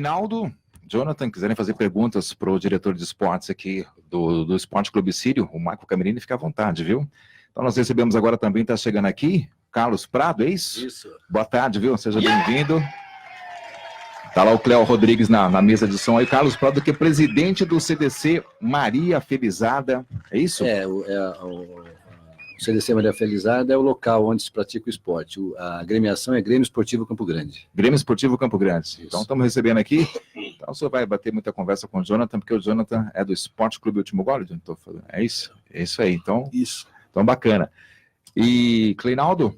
Cleinaldo, Jonathan, quiserem fazer perguntas para o diretor de esportes aqui do Esporte Clube Sírio, o Marco Camerini, fica à vontade, viu? Então nós recebemos agora também, está chegando aqui, Carlos Prado, é isso? Isso. Boa tarde, viu? Seja bem-vindo. Está lá o Cléo Rodrigues na mesa de som aí, Carlos Prado, que é presidente do CDC Maria Felizarda, é isso? O CDC Maria Felizarda é o local onde se pratica o esporte. A agremiação é Grêmio Esportivo Campo Grande. Grêmio Esportivo Campo Grande. Isso. Então estamos recebendo aqui. Então o senhor vai bater muita conversa com o Jonathan, porque o Jonathan é do Esporte Clube Último Gole, é isso? É isso aí, então. Isso. Então bacana. E Cleinaldo?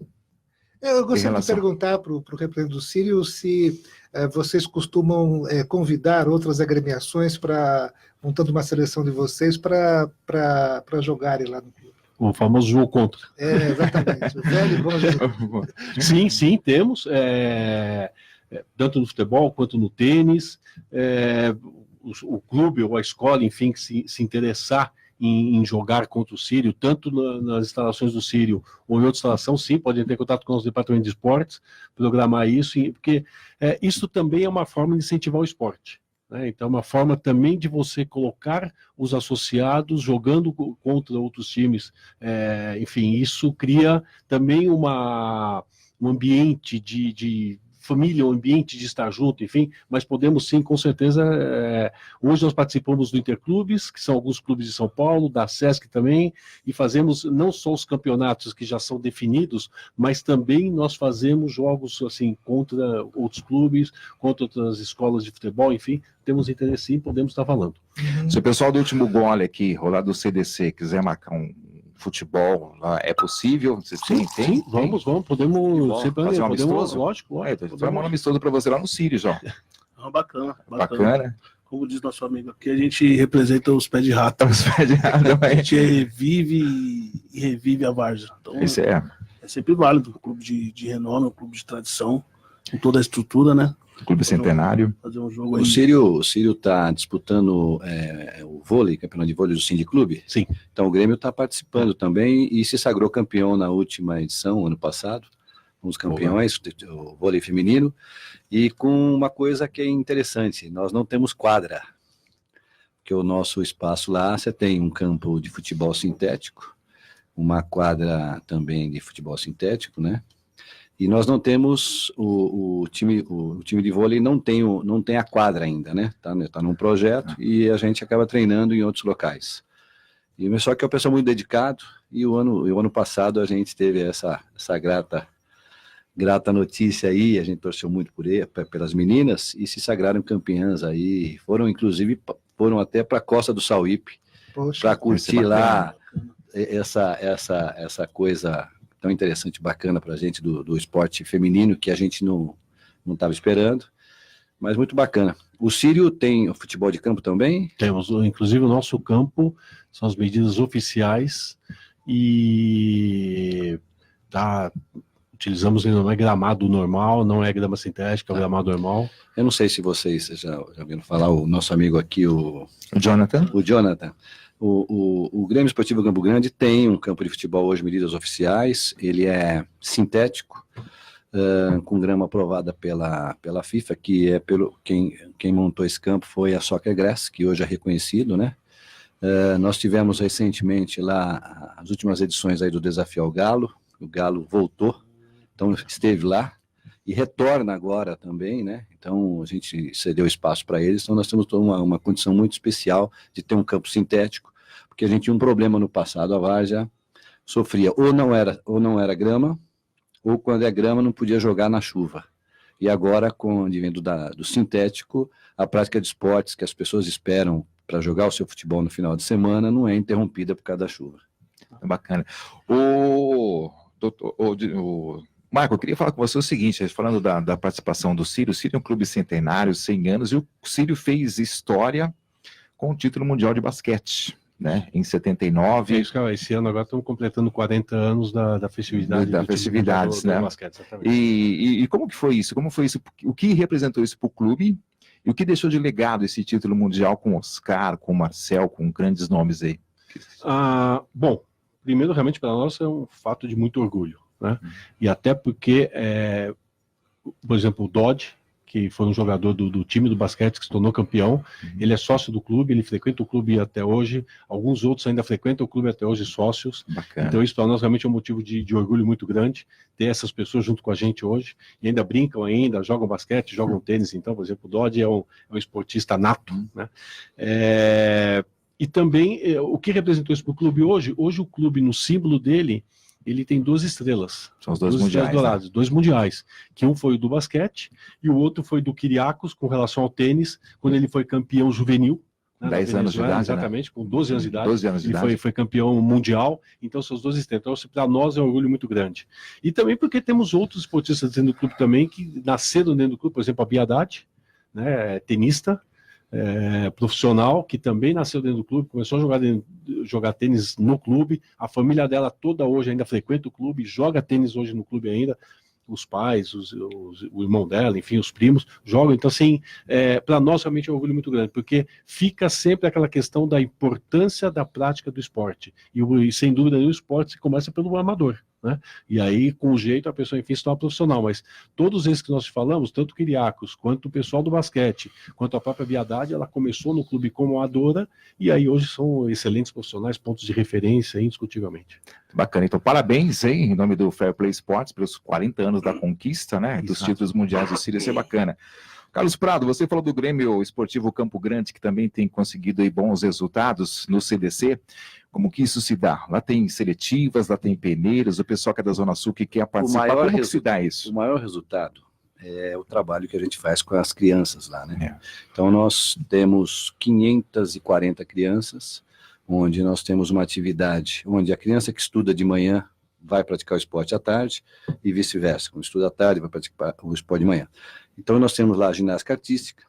Eu gostaria de perguntar para o representante do Sírio se vocês costumam convidar outras agremiações montando uma seleção de vocês para jogarem lá no clube. O famoso jogo contra. Exatamente. O velho e bom jogo. Sim, temos. Tanto no futebol quanto no tênis. O clube ou a escola, enfim, que se interessar em jogar contra o Sírio, tanto nas instalações do Sírio ou em outra instalação, sim, podem ter contato com o departamento de esportes, programar isso, porque isso também é uma forma de incentivar o esporte. Né? Então, é uma forma também de você colocar os associados jogando contra outros times. Enfim, isso cria também um ambiente de família, um ambiente de estar junto, enfim, mas podemos sim, com certeza, hoje nós participamos do Interclubes, que são alguns clubes de São Paulo, da Sesc também, e fazemos não só os campeonatos que já são definidos, mas também nós fazemos jogos assim, contra outros clubes, contra outras escolas de futebol, enfim, temos interesse sim, podemos estar falando. Se o pessoal do Último Gole aqui, ou lá do CDC, quiser marcar um futebol, é possível? Vocês Sim, vamos, podemos sempre fazer um amistoso? Lógico. Foi um amistoso para você lá no Sírio, já. Bacana. Como diz nosso amigo aqui, a gente representa os pés de rato. A gente revive e revive a várzea. Então, isso é sempre válido. Um clube de renome, um clube de tradição, com toda a estrutura, né? Clube Centenário. Fazer um jogo aí. O Sírio está disputando o vôlei, campeonato de vôlei do Cindy Clube. Sim. Então o Grêmio está participando também e se sagrou campeão na última edição, ano passado. Os campeões, o vôlei feminino. E com uma coisa que é interessante, nós não temos quadra. Porque o nosso espaço lá, você tem um campo de futebol sintético, uma quadra também de futebol sintético, né? E nós não temos, o time de vôlei não tem a quadra ainda, né? Tá num projeto e a gente acaba treinando em outros locais. Só que é um pessoal muito dedicado e o ano passado a gente teve essa grata notícia aí, a gente torceu muito pelas meninas e se sagraram campeãs aí, foram até para a Costa do Sauípe, para curtir lá essa coisa tão interessante, bacana para a gente do esporte feminino, que a gente não estava esperando, mas muito bacana. O Sírio tem o futebol de campo também? Temos, inclusive o nosso campo, são as medidas oficiais, e utilizamos, não é gramado normal, não é grama sintética, é gramado normal. Eu não sei se vocês já ouviram falar, o nosso amigo aqui, o Jonathan. O Grêmio Esportivo Campo Grande tem um campo de futebol hoje, medidas oficiais, ele é sintético, com grama aprovada pela FIFA, que é quem montou esse campo foi a Soccer Grass, que hoje é reconhecido, né? Nós tivemos recentemente lá as últimas edições aí do Desafio ao Galo, o Galo voltou, então esteve lá, e retorna agora também, né? Então a gente cedeu espaço para eles, então nós temos uma condição muito especial de ter um campo sintético, porque a gente tinha um problema no passado, a várzea sofria ou não era grama, ou quando é grama não podia jogar na chuva. E agora, com o advento do sintético, a prática de esportes que as pessoas esperam para jogar o seu futebol no final de semana não é interrompida por causa da chuva. Bacana. Marco, eu queria falar com você o seguinte, falando da participação do Sírio. O Sírio é um clube centenário, 100 anos, e o Sírio fez história com o título mundial de basquete, né, em 79. É isso, cara, esse ano agora estamos completando 40 anos da festividade. Da festividades, né? Do basquete, exatamente. E como que foi isso? Como foi isso? O que representou isso para o clube? E o que deixou de legado esse título mundial com o Oscar, com o Marcel, com grandes nomes aí? Bom, primeiro, realmente, para nós é um fato de muito orgulho, né? E até porque, por exemplo, o Dodge, que foi um jogador do time do basquete que se tornou campeão. Ele é sócio do clube, ele frequenta o clube até hoje. Alguns outros ainda frequentam o clube até hoje, sócios. Bacana. Então isso para nós realmente é um motivo de orgulho muito grande, ter essas pessoas junto com a gente hoje, e ainda brincam ainda, jogam basquete, jogam tênis. Então, por exemplo, o Dodge é um esportista nato, né? E também, o que representou isso para o clube hoje? Hoje o clube, no símbolo dele, ele tem 2 estrelas. São os 2 mundiais, dourados, né? 2 mundiais. Que um foi o do basquete e o outro foi do Kyriakos, com relação ao tênis, quando ele foi campeão juvenil. 10 anos de idade, exatamente, né? Com 12 anos de idade. 12 anos de idade. Ele foi campeão mundial, então são os 2 estrelas. Então, para nós é um orgulho muito grande. E também porque temos outros esportistas dentro do clube também, que nasceram dentro do clube, por exemplo, a Bia Haddad, né, tenista, profissional, que também nasceu dentro do clube, começou a jogar tênis no clube, a família dela toda hoje ainda frequenta o clube, joga tênis hoje no clube ainda, os pais, o irmão dela, enfim, os primos, jogam. Então, assim, para nós realmente é um orgulho muito grande, porque fica sempre aquela questão da importância da prática do esporte, e sem dúvida nenhuma o esporte começa pelo amador, né? E aí, com o jeito, a pessoa, enfim, se torna profissional. Mas todos esses que nós falamos, tanto o Kyriakos, quanto o pessoal do basquete, quanto a própria Bia Haddad, ela começou no clube como amadora, e aí hoje são excelentes profissionais, pontos de referência, indiscutivelmente. Bacana. Então, parabéns aí, em nome do Fair Play Sports, pelos 40 anos da conquista, né, dos títulos mundiais do Sírio. Isso é bacana. Carlos Prado, você falou do Grêmio Esportivo Campo Grande, que também tem conseguido aí bons resultados no CDC. Como que isso se dá? Lá tem seletivas, lá tem peneiras, o pessoal que é da Zona Sul que quer participar, como que se dá isso? O maior resultado é o trabalho que a gente faz com as crianças lá, né? Então nós temos 540 crianças, onde nós temos uma atividade onde a criança que estuda de manhã vai praticar o esporte à tarde e vice-versa, quando estuda à tarde vai praticar o esporte de manhã. Então nós temos lá a ginástica artística,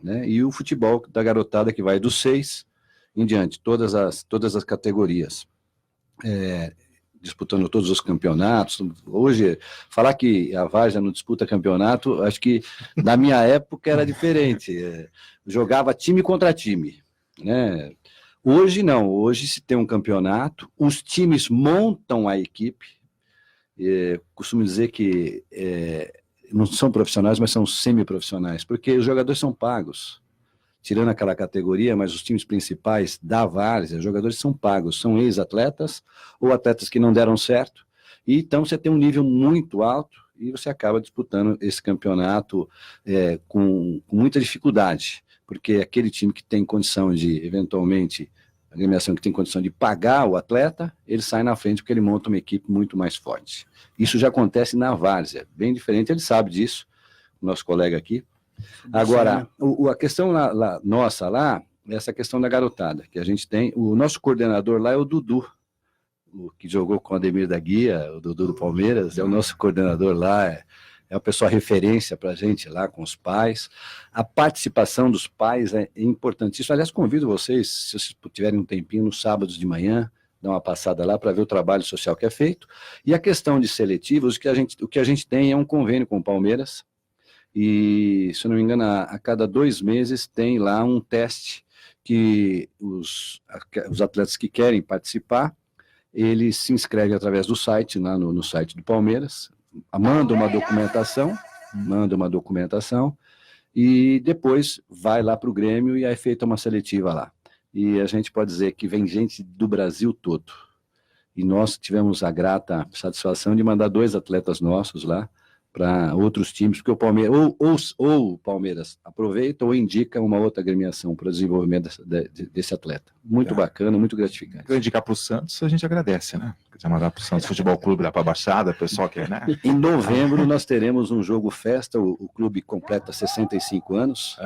né, e o futebol da garotada que vai dos 6 em diante, todas as categorias, disputando todos os campeonatos. Hoje, falar que a Várzea não disputa campeonato, acho que na minha época era diferente, jogava time contra time, né? Hoje não, hoje se tem um campeonato, os times montam a equipe, costumo dizer que não são profissionais, mas são semiprofissionais, porque os jogadores são pagos, tirando aquela categoria, mas os times principais da Várzea, os jogadores são pagos, são ex-atletas ou atletas que não deram certo, e então você tem um nível muito alto e você acaba disputando esse campeonato com muita dificuldade, porque aquele time que tem condição de, eventualmente, a agremiação que tem condição de pagar o atleta, ele sai na frente porque ele monta uma equipe muito mais forte. Isso já acontece na Várzea, bem diferente, ele sabe disso, o nosso colega aqui. Agora, a questão nossa lá, é essa questão da garotada, que a gente tem, o nosso coordenador lá é o Dudu, o que jogou com o Ademir da Guia, o Dudu do Palmeiras, é o nosso coordenador lá, é uma pessoa referência para a gente lá com os pais. A participação dos pais é importantíssima. Aliás, convido vocês, se vocês tiverem um tempinho, nos sábados de manhã, dar uma passada lá para ver o trabalho social que é feito. E a questão de seletivos, o que a gente tem é um convênio com o Palmeiras, e, se eu não me engano, a cada 2 meses tem lá um teste que os atletas que querem participar, eles se inscrevem através do site, lá no site do Palmeiras, manda uma documentação e depois vai lá para o Grêmio e é feita uma seletiva lá. E a gente pode dizer que vem gente do Brasil todo. E nós tivemos a grata satisfação de mandar 2 atletas nossos lá para outros times, porque o Palmeiras, ou o Palmeiras aproveita ou indica uma outra agremiação para o desenvolvimento desse atleta. Muito bacana, muito gratificante. Para indicar para o Santos, a gente agradece, né? Quiser mandar para o Santos Futebol Clube lá para a Baixada, o pessoal quer, né? Em novembro nós teremos um jogo festa, o clube completa 65 anos.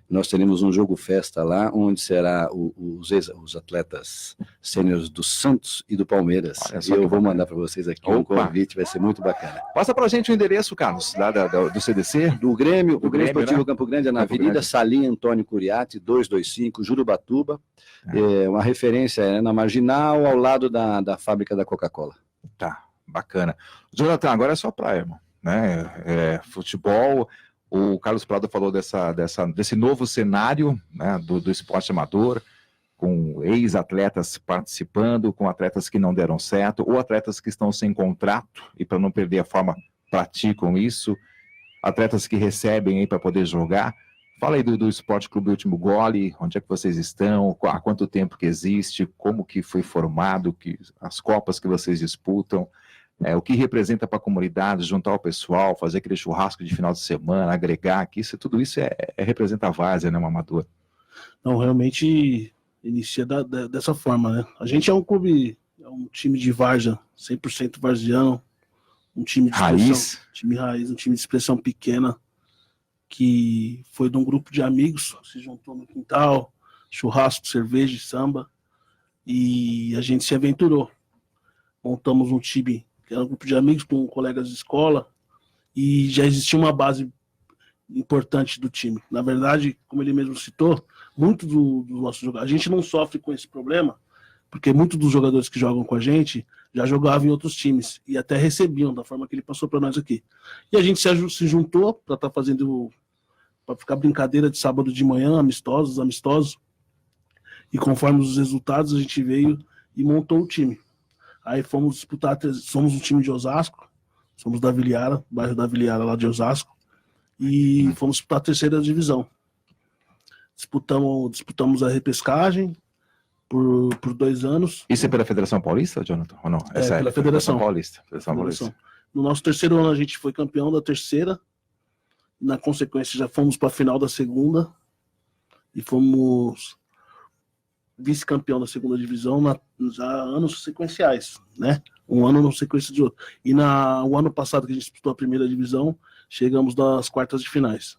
Nós teremos um jogo festa lá, onde será os atletas sêniores do Santos e do Palmeiras. Eu vou mandar para vocês aqui um convite, vai ser muito bacana. Passa para a gente o endereço, Carlos, lá do CDC. Do Grêmio, o Grêmio Esportivo, né? Campo Grande, é na Avenida Salim Antônio Curiati, 225, Jurubatuba. Uma referência na Marginal, ao lado da fábrica da Coca-Cola. Tá, bacana. Jonathan, agora é só praia, irmão, né? Futebol. O Carlos Prado falou desse novo cenário, né, do esporte amador, com ex-atletas participando, com atletas que não deram certo, ou atletas que estão sem contrato e, para não perder a forma, praticam isso. atletas que recebem aí para poder jogar. Fala aí do Esporte Clube Último Gole, onde é que vocês estão, há quanto tempo que existe, como que foi formado, as copas que vocês disputam, o que representa para a comunidade, juntar o pessoal, fazer aquele churrasco de final de semana, agregar, que tudo isso representa a várzea, né, um amador. Não, realmente inicia dessa forma, né? A gente é um clube, é um time de várzea, 100% varziano, um time de expressão, time raiz, um time de expressão pequena, que foi de um grupo de amigos, se juntou no quintal, churrasco, cerveja e samba, e a gente se aventurou. Montamos um time, que era um grupo de amigos com colegas de escola, e já existia uma base importante do time. Na verdade, como ele mesmo citou, muitos dos nossos jogadores, a gente não sofre com esse problema, porque muitos dos jogadores que jogam com a gente já jogavam em outros times, e até recebiam, da forma que ele passou para nós aqui. E a gente se juntou para estar fazendo, para ficar brincadeira de sábado de manhã, amistosos, e conforme os resultados a gente veio e montou o time. Aí fomos disputar, somos um time de Osasco, somos da Viliara, bairro da Viliara lá de Osasco, e fomos disputar a 3ª divisão. Disputamos a repescagem por 2 anos. Isso é pela Federação Paulista, Jonathan? Ou não? Pela Federação Paulista. No nosso 3º ano a gente foi campeão da 3ª, na consequência já fomos para a final da 2ª e fomos vice-campeão da 2ª divisão já anos sequenciais, né? Um ano na sequência de outro. E o ano passado que a gente disputou a 1ª divisão, chegamos nas quartas de finais.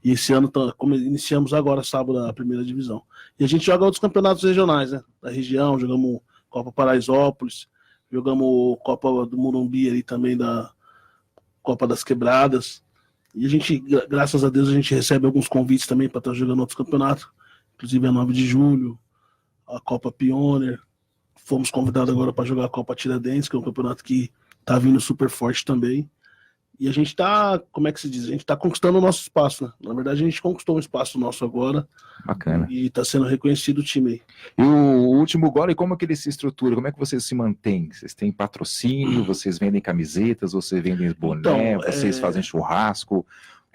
E esse ano, como iniciamos agora, sábado, a 1ª divisão. E a gente joga outros campeonatos regionais, né? Da região, jogamos Copa Paraisópolis, jogamos Copa do Morumbi ali também, da Copa das Quebradas. E a gente, graças a Deus, a gente recebe alguns convites também para estar jogando outros campeonatos, inclusive a 9 de julho, a Copa Pioneer. Fomos convidados agora para jogar a Copa Tiradentes, que é um campeonato que está vindo super forte também. E a gente está, como é que se diz? A gente está conquistando o nosso espaço, né? Na verdade, a gente conquistou um espaço nosso agora. Bacana. E está sendo reconhecido o time aí. E o Último Gole, como é que ele se estrutura? Como é que vocês se mantêm? Vocês têm patrocínio? Vocês vendem camisetas? Vocês vendem boné? Vocês fazem churrasco?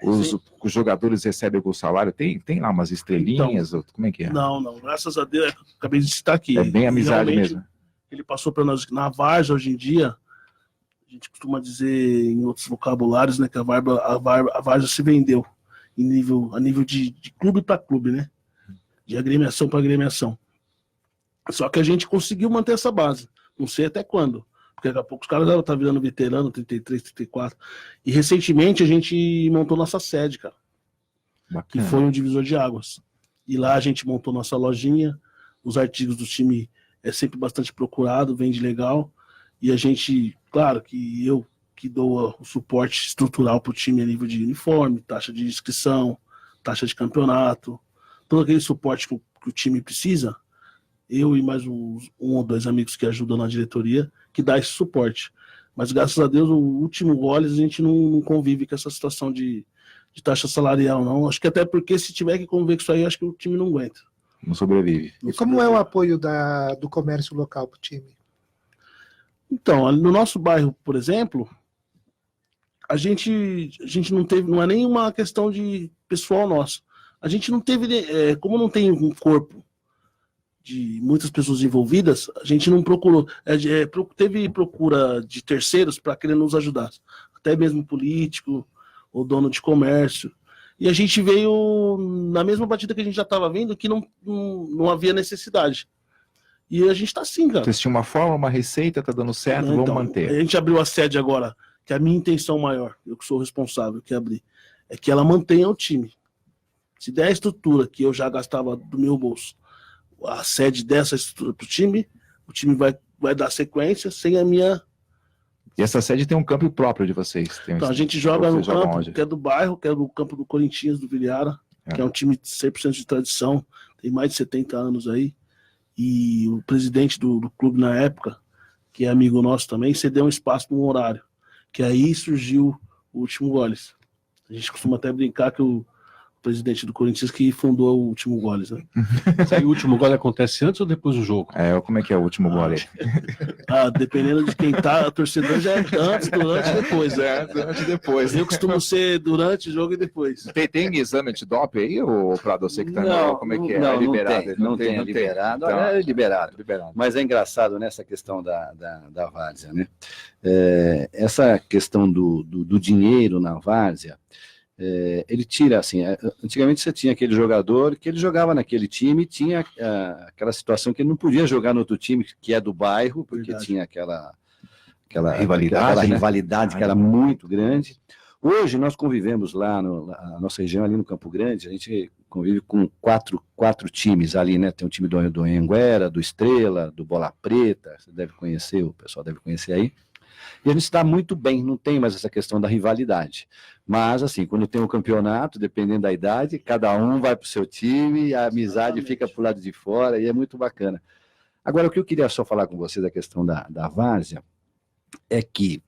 Os jogadores recebem o salário? Tem lá umas estrelinhas? Como é que é? Não. Graças a Deus, acabei de citar aqui. É bem amizade mesmo. Ele passou para nós, na várzea hoje em dia, a gente costuma dizer em outros vocabulários, né, que a várzea se vendeu a nível de clube para clube, né? De agremiação para agremiação. Só que a gente conseguiu manter essa base. Não sei até quando. Porque daqui a pouco os caras já estão virando veterano, 33, 34. E recentemente a gente montou nossa sede, cara. Bacana. Que foi um divisor de águas. E lá a gente montou nossa lojinha. Os artigos do time é sempre bastante procurado, vende legal. E a gente, claro que eu que dou o suporte estrutural para o time a nível de uniforme, taxa de inscrição, taxa de campeonato, todo aquele suporte que o time precisa, eu e mais um ou 2 amigos que ajudam na diretoria, que dá esse suporte. Mas graças a Deus, o Último Gole, a gente não convive com essa situação de taxa salarial, não. Acho que até porque se tiver que conviver com isso aí, acho que o time não aguenta. Não sobrevive. E como é o apoio do comércio local para o time? Então, no nosso bairro, por exemplo, a gente não teve, não é nem uma questão de pessoal nosso. A gente não teve, como não tem um corpo de muitas pessoas envolvidas, a gente não procurou. Teve procura de terceiros para querer nos ajudar, até mesmo político ou dono de comércio. E a gente veio na mesma batida que a gente já estava vendo, que não havia necessidade. E a gente está assim, cara. Vocês tinham uma forma, uma receita, tá dando certo, vamos manter. A gente abriu a sede agora, que a minha intenção maior, eu que sou o responsável, que abri, é que ela mantenha o time. Se der a estrutura que eu já gastava do meu bolso, a sede dessa estrutura para o time vai dar sequência sem a minha... E essa sede tem um campo próprio de vocês? Então, a gente joga no campo que é do bairro, que é do campo do Corinthians, do Viliara, que é um time de 100% de tradição, tem mais de 70 anos aí. E o presidente do clube na época, que é amigo nosso também, cedeu um espaço num horário, que aí surgiu o Último Goles. A gente costuma até brincar que o presidente do Corinthians, que fundou o último Goles, né? Aí o último gole acontece antes ou depois do jogo? Como é que é o último gole? Dependendo de quem tá, o torcedor já é antes, durante e depois. Né? Durante e depois. Eu costumo ser durante o jogo e depois. Tem exame antidoping aí, ou para você que tá como é que é? Não, é liberado? Não tem liberado. Então, é liberado. Mas é engraçado nessa questão da várzea, né? Essa questão do dinheiro na várzea, ele tira, assim, antigamente você tinha aquele jogador que ele jogava naquele time, tinha aquela situação que ele não podia jogar no outro time que é do bairro, porque tinha aquela rivalidade que era muito grande. Hoje nós convivemos lá na nossa região, ali no Campo Grande, a gente convive com quatro times ali, né? Tem o time do Anhanguera, do Estrela, do Bola Preta, você deve conhecer, o pessoal deve conhecer aí. E a gente está muito bem, não tem mais essa questão da rivalidade. Mas, assim, quando tem um campeonato, dependendo da idade, cada um vai para o seu time, a amizade fica para o lado de fora, e é muito bacana. Agora, o que eu queria só falar com você da questão da várzea é que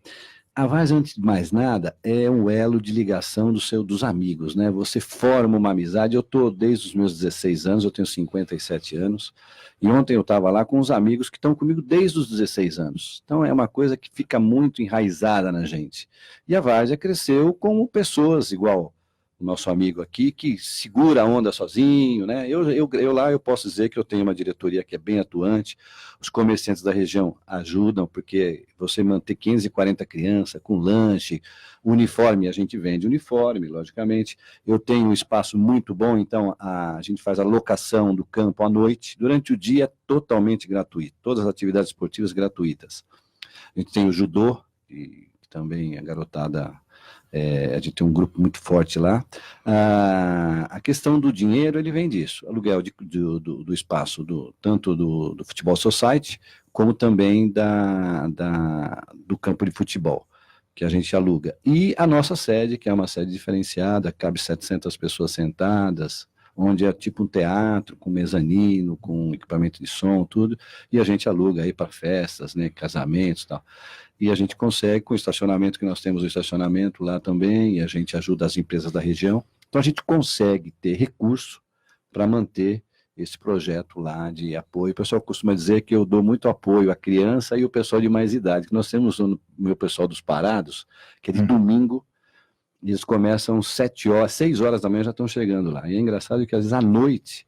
a várzea, antes de mais nada, é um elo de ligação dos amigos, né? Você forma uma amizade. Eu estou desde os meus 16 anos, eu tenho 57 anos, e ontem eu estava lá com os amigos que estão comigo desde os 16 anos. Então é uma coisa que fica muito enraizada na gente. E a várzea cresceu como pessoas igual o nosso amigo aqui, que segura a onda sozinho, né? Eu lá eu posso dizer que eu tenho uma diretoria que é bem atuante, os comerciantes da região ajudam, porque você manter 540 crianças com lanche, uniforme, a gente vende uniforme, logicamente. Eu tenho um espaço muito bom, então a gente faz a locação do campo à noite, durante o dia é totalmente gratuito, todas as atividades esportivas gratuitas. A gente tem o judô, e também a garotada... a gente tem um grupo muito forte lá. A questão do dinheiro, ele vem disso, aluguel do espaço, tanto do Futebol Society, como também do campo de futebol, que a gente aluga. E a nossa sede, que é uma sede diferenciada, cabe 700 pessoas sentadas, onde é tipo um teatro, com mezanino, com equipamento de som, tudo, e a gente aluga aí para festas, né, casamentos e tal. E a gente consegue, com o estacionamento, que nós temos o estacionamento lá também, e a gente ajuda as empresas da região. Então a gente consegue ter recurso para manter esse projeto lá de apoio. O pessoal costuma dizer que eu dou muito apoio à criança e o pessoal de mais idade, que nós temos o meu pessoal dos parados, que é de domingo, e eles começam 6 horas da manhã já estão chegando lá. E é engraçado que às vezes à noite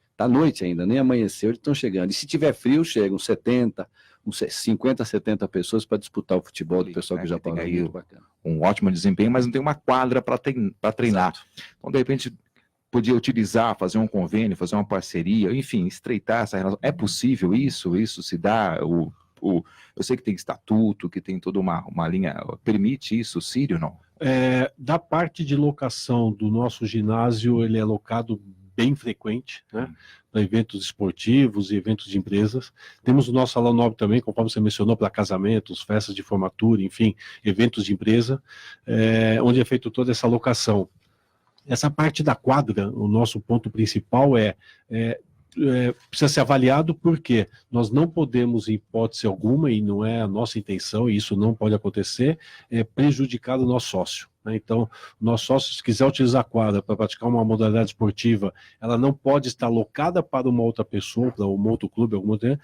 ainda, nem amanheceu, eles estão chegando. E se tiver frio, chegam 50, 70 pessoas para disputar o futebol do pessoal que já paga. Muito bacana. Um ótimo desempenho, mas não tem uma quadra para treinar. Exato. Então, de repente, podia utilizar, fazer um convênio, fazer uma parceria, enfim, estreitar essa relação. É possível isso? Isso se dá? Eu sei que tem estatuto, que tem toda uma linha. Permite isso, Círio, não? Da parte de locação do nosso ginásio, ele é locado bem frequente, né, para eventos esportivos e eventos de empresas. Temos o nosso salão nobre também, conforme você mencionou, para casamentos, festas de formatura, enfim, eventos de empresa, onde é feita toda essa locação. Essa parte da quadra, o nosso ponto principal precisa ser avaliado, porque nós não podemos, em hipótese alguma, e não é a nossa intenção, e isso não pode acontecer, prejudicar o nosso sócio. Então, o nosso sócio, se quiser utilizar a quadra para praticar uma modalidade esportiva, ela não pode estar alocada para uma outra pessoa, para um outro clube, alguma outra,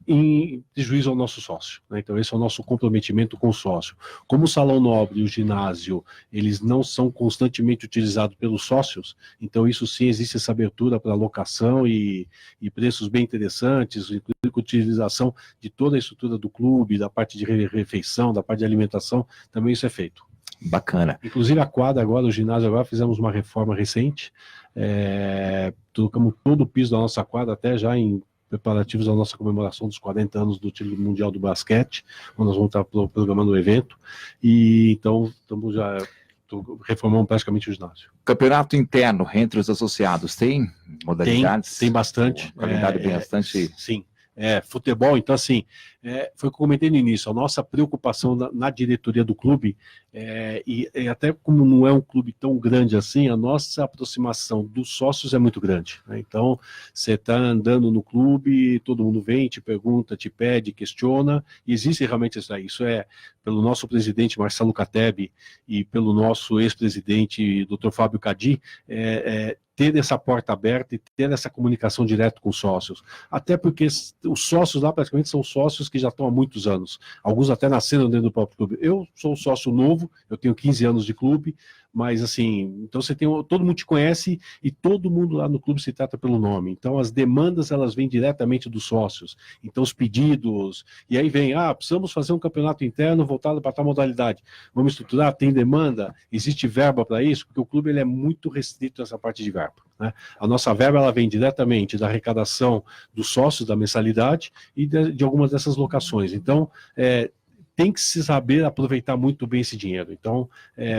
em prejuízo ao nosso sócio. Então, esse é o nosso comprometimento com o sócio. Como o Salão Nobre e o ginásio, eles não são constantemente utilizados pelos sócios, então isso sim, existe essa abertura para alocação e preços bem interessantes, inclusive com utilização de toda a estrutura do clube, da parte de refeição, da parte de alimentação, também isso é feito. Bacana. Inclusive a quadra agora, o ginásio agora, fizemos uma reforma recente, trocamos todo o piso da nossa quadra, até já em preparativos da nossa comemoração dos 40 anos do título mundial do basquete, onde nós vamos estar programando o evento, e então estamos já reformando praticamente o ginásio. Campeonato interno entre os associados tem modalidades? Tem bastante. Qualidade bem bastante. Sim. Futebol, então assim, foi o que eu comentei no início, a nossa preocupação na diretoria do clube, e até como não é um clube tão grande assim, a nossa aproximação dos sócios é muito grande, né? Então, você está andando no clube, todo mundo vem, te pergunta, te pede, questiona, e existe realmente isso aí, pelo nosso presidente Marcelo Catebi e pelo nosso ex-presidente Dr. Fábio Cadi, ter essa porta aberta e ter essa comunicação direta com os sócios. Até porque os sócios lá praticamente são sócios que já estão há muitos anos. Alguns até nasceram dentro do próprio clube. Eu sou sócio novo, eu tenho 15 anos de clube, mas assim, então todo mundo te conhece e todo mundo lá no clube se trata pelo nome. Então as demandas, elas vêm diretamente dos sócios. Então os pedidos, e aí vem, precisamos fazer um campeonato interno voltado para tal modalidade. Vamos estruturar, tem demanda, existe verba para isso, porque o clube ele é muito restrito nessa parte de verba, né? A nossa verba, ela vem diretamente da arrecadação dos sócios, da mensalidade e de algumas dessas locações. Então, tem que se saber aproveitar muito bem esse dinheiro. Então,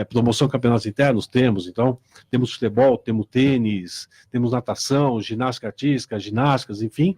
promoção de campeonatos internos, então, temos futebol, temos tênis, temos natação, ginástica artística, ginásticas, enfim,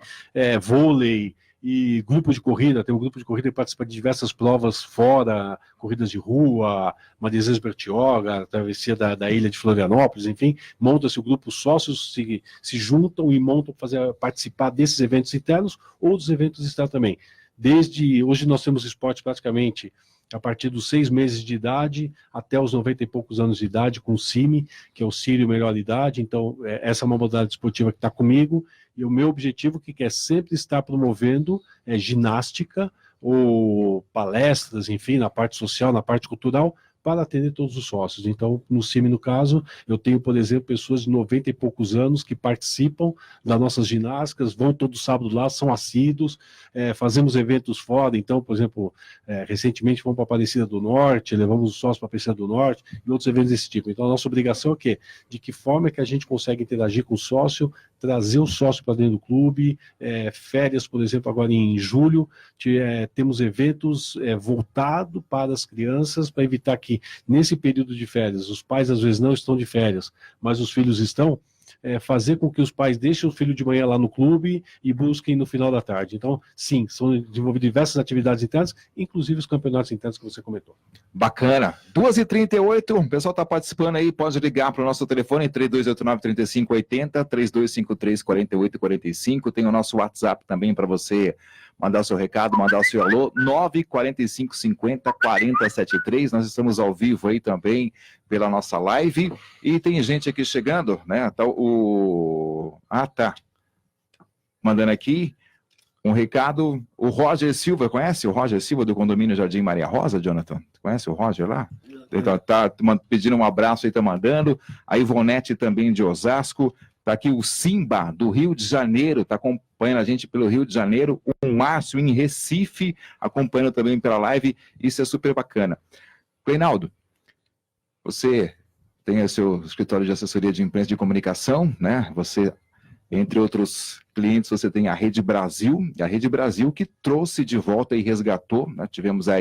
vôlei e grupo de corrida. Tem um grupo de corrida que participa de diversas provas fora, corridas de rua, Maresias Bertioga, travessia da ilha de Florianópolis, enfim, monta-se o grupo, os sócios se juntam e montam para participar desses eventos internos ou dos eventos externos também. Desde hoje nós temos esporte praticamente a partir dos 6 meses de idade até os 90 e poucos anos de idade, com o CIMI, que é o Sírio Melhor Idade. Então, essa é uma modalidade esportiva que está comigo, e o meu objetivo, que é sempre estar promovendo ginástica ou palestras, enfim, na parte social, na parte cultural, para atender todos os sócios. Então, no CIMI, no caso, eu tenho, por exemplo, pessoas de 90 e poucos anos que participam das nossas ginásticas, vão todo sábado lá, são assíduos, fazemos eventos fora. Então, por exemplo, recentemente fomos para a Aparecida do Norte, levamos os sócios para a Aparecida do Norte e outros eventos desse tipo. Então, a nossa obrigação é o quê? De que forma é que a gente consegue interagir com o sócio, trazer o sócio para dentro do clube, férias, por exemplo, agora em julho, temos eventos voltados para as crianças, para evitar que nesse período de férias, os pais às vezes não estão de férias, mas os filhos estão, fazer com que os pais deixem o filho de manhã lá no clube e busquem no final da tarde. Então, sim, são desenvolvidas diversas atividades internas, inclusive os campeonatos internos que você comentou. Bacana. 2h38, o pessoal está participando aí, pode ligar para o nosso telefone, 3289-3580, 3253-4845, tem o nosso WhatsApp também para você mandar o seu recado, mandar o seu alô, 94550-4073, nós estamos ao vivo aí também pela nossa live, e tem gente aqui chegando, né, tá tá, mandando aqui um recado, o Roger Silva, conhece o Roger Silva do condomínio Jardim Maria Rosa, Jonathan? Conhece o Roger lá? Então, tá pedindo um abraço aí, tá mandando, a Ivonete também de Osasco, tá aqui o Simba, do Rio de Janeiro, tá acompanhando a gente pelo Rio de Janeiro, o Márcio em Recife, acompanhando também pela live, isso é super bacana. Reinaldo, você tem o seu escritório de assessoria de imprensa e de comunicação, né? Você, entre outros clientes, você tem a Rede Brasil, e a Rede Brasil que trouxe de volta e resgatou, né? Tivemos a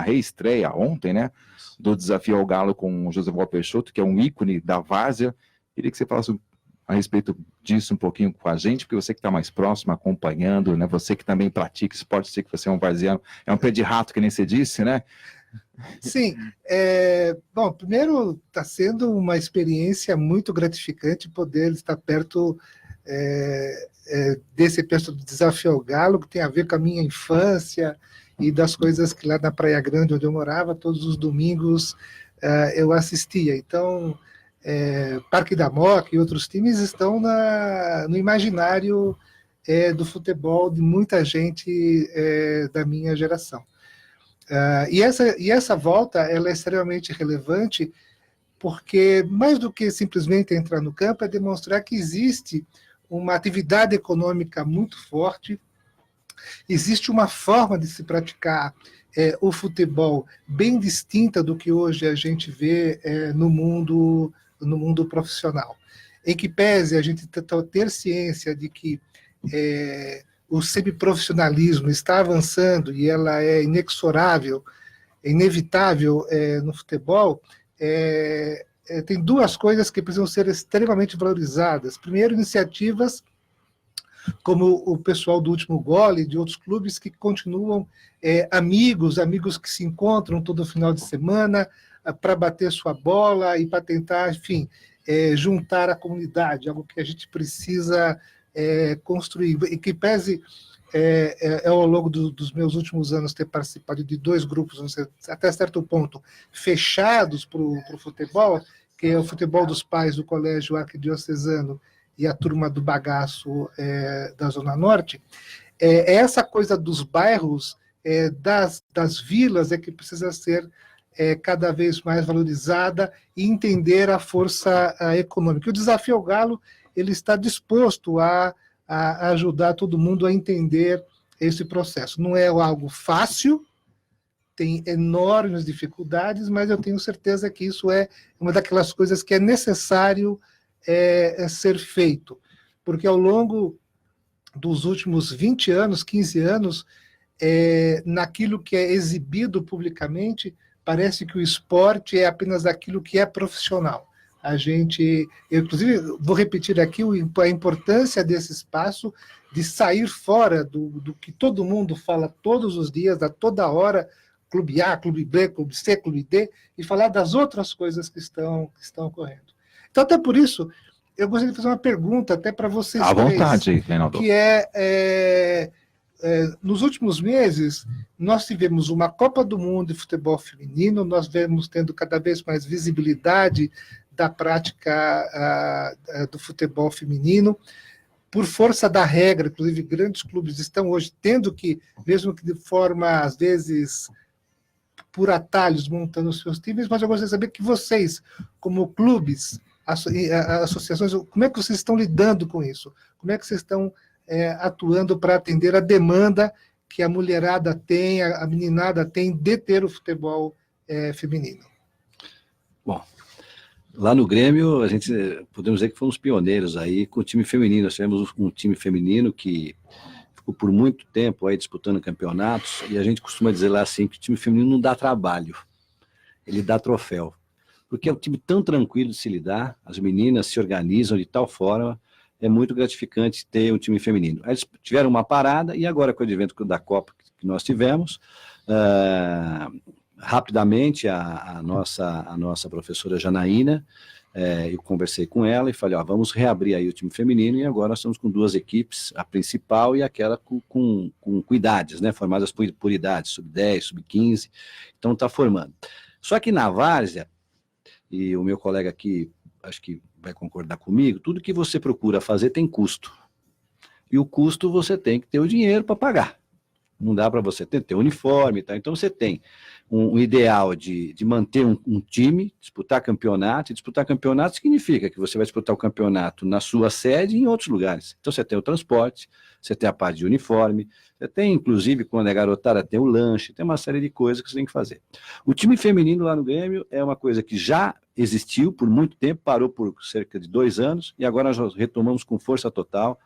reestreia ontem, né? Do Desafio ao Galo com o José Walter Peixoto, que é um ícone da várzea. Queria que você falasse a respeito disso um pouquinho com a gente, porque você que está mais próximo, acompanhando, né? Você que também pratica esporte, sei que você é um varziano, é um pé de rato, que nem você disse, né? Sim. Bom, primeiro, está sendo uma experiência muito gratificante poder estar perto desse evento do Desafio ao Galo, que tem a ver com a minha infância e das coisas que lá na Praia Grande, onde eu morava, todos os domingos eu assistia. Então, Parque da Moca e outros times estão no imaginário do futebol de muita gente da minha geração. E essa volta ela é extremamente relevante porque, mais do que simplesmente entrar no campo, é demonstrar que existe uma atividade econômica muito forte, existe uma forma de se praticar o futebol bem distinta do que hoje a gente vê no mundo profissional. Em que pese a gente ter ciência de que o semiprofissionalismo está avançando e ela é inexorável, inevitável no futebol, tem duas coisas que precisam ser extremamente valorizadas. Primeiro, iniciativas como o pessoal do Último Gole, de outros clubes que continuam amigos que se encontram todo final de semana para bater sua bola e para tentar, enfim, juntar a comunidade, algo que a gente precisa construir. E que pese ao longo dos meus últimos anos, ter participado de 2 grupos, até certo ponto, fechados para o futebol, que é o futebol dos pais do Colégio Arquidiocesano e a turma do Bagaço da Zona Norte, essa coisa dos bairros, das vilas, que precisa ser cada vez mais valorizada e entender a força econômica. O Desafio Galo, ele está disposto a ajudar todo mundo a entender esse processo. Não é algo fácil, tem enormes dificuldades, mas eu tenho certeza que isso é uma daquelas coisas que é necessário ser feito, porque ao longo dos últimos 20 anos, 15 anos, naquilo que é exibido publicamente, parece que o esporte é apenas aquilo que é profissional. Eu, inclusive, vou repetir aqui a importância desse espaço de sair fora do que todo mundo fala todos os dias, a toda hora, Clube A, Clube B, Clube C, Clube D, e falar das outras coisas que estão ocorrendo. Então, até por isso, eu gostaria de fazer uma pergunta até para vocês à três, vontade, Reinaldo. Que nos últimos meses, nós tivemos uma Copa do Mundo de futebol feminino, nós vemos tendo cada vez mais visibilidade da prática do futebol feminino, por força da regra, inclusive grandes clubes estão hoje tendo que, mesmo que de forma, às vezes, por atalhos, montando os seus times, mas eu gostaria de saber que vocês, como clubes, associações, como é que vocês estão lidando com isso? Como é que vocês estão atuando para atender a demanda que a mulherada tem, a meninada tem de ter o futebol feminino? Bom, lá no Grêmio, a gente podemos dizer que fomos pioneiros aí com o time feminino. Nós tivemos um time feminino que ficou por muito tempo aí disputando campeonatos, e a gente costuma dizer lá assim que o time feminino não dá trabalho, ele dá troféu. Porque é um time tão tranquilo de se lidar, as meninas se organizam de tal forma, é muito gratificante ter um time feminino. Eles tiveram uma parada, e agora com o advento da Copa que nós tivemos, rapidamente a nossa professora Janaína, eu conversei com ela e falei, vamos reabrir aí o time feminino, e agora nós estamos com 2 equipes, a principal e aquela com idades, né, formadas por idades, sub-10, sub-15, então está formando. Só que na várzea, e o meu colega aqui, acho que vai concordar comigo, tudo que você procura fazer tem custo. E o custo você tem que ter o dinheiro para pagar. Não dá para você ter uniforme, tá? Então você tem um ideal de manter um time, disputar campeonato, e disputar campeonato significa que você vai disputar o campeonato na sua sede e em outros lugares. Então você tem o transporte, você tem a parte de uniforme, você tem, inclusive, quando é garotada, tem o lanche, tem uma série de coisas que você tem que fazer. O time feminino lá no Grêmio é uma coisa que já existiu por muito tempo, parou por cerca de 2 anos, e agora nós retomamos com força total,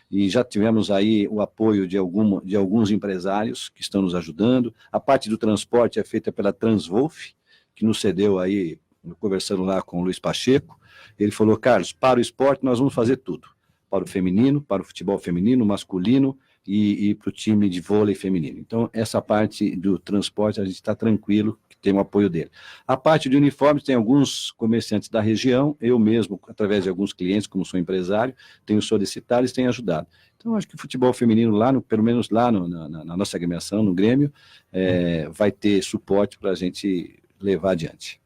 e já tivemos aí o apoio de alguns empresários que estão nos ajudando. A parte do transporte é feita pela Transwolf, que nos cedeu aí, conversando lá com o Luiz Pacheco. Ele falou, Carlos, para o esporte nós vamos fazer tudo. Para o feminino, para o futebol feminino, masculino e para o time de vôlei feminino. Então, essa parte do transporte a gente está tranquilo, que tem o apoio dele. A parte de uniformes, tem alguns comerciantes da região, eu mesmo, através de alguns clientes, como sou empresário, tenho solicitado e tenho ajudado. Então, acho que o futebol feminino, pelo menos lá na nossa agremiação, no Grêmio, vai ter suporte para a gente levar adiante.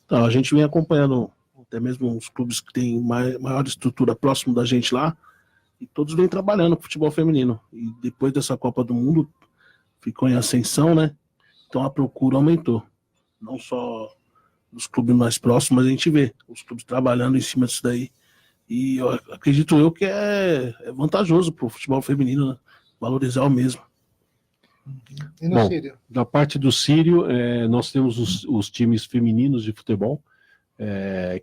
Então, a gente vem acompanhando até mesmo os clubes que têm maior estrutura próximo da gente lá, e todos vêm trabalhando com futebol feminino. E depois dessa Copa do Mundo, ficou em ascensão, né? Então a procura aumentou. Não só nos clubes mais próximos, mas a gente vê os clubes trabalhando em cima disso daí. E eu acredito que é vantajoso para o futebol feminino, né? Valorizar o mesmo. E no Sírio? Da parte do Sírio, nós temos os times femininos de futebol,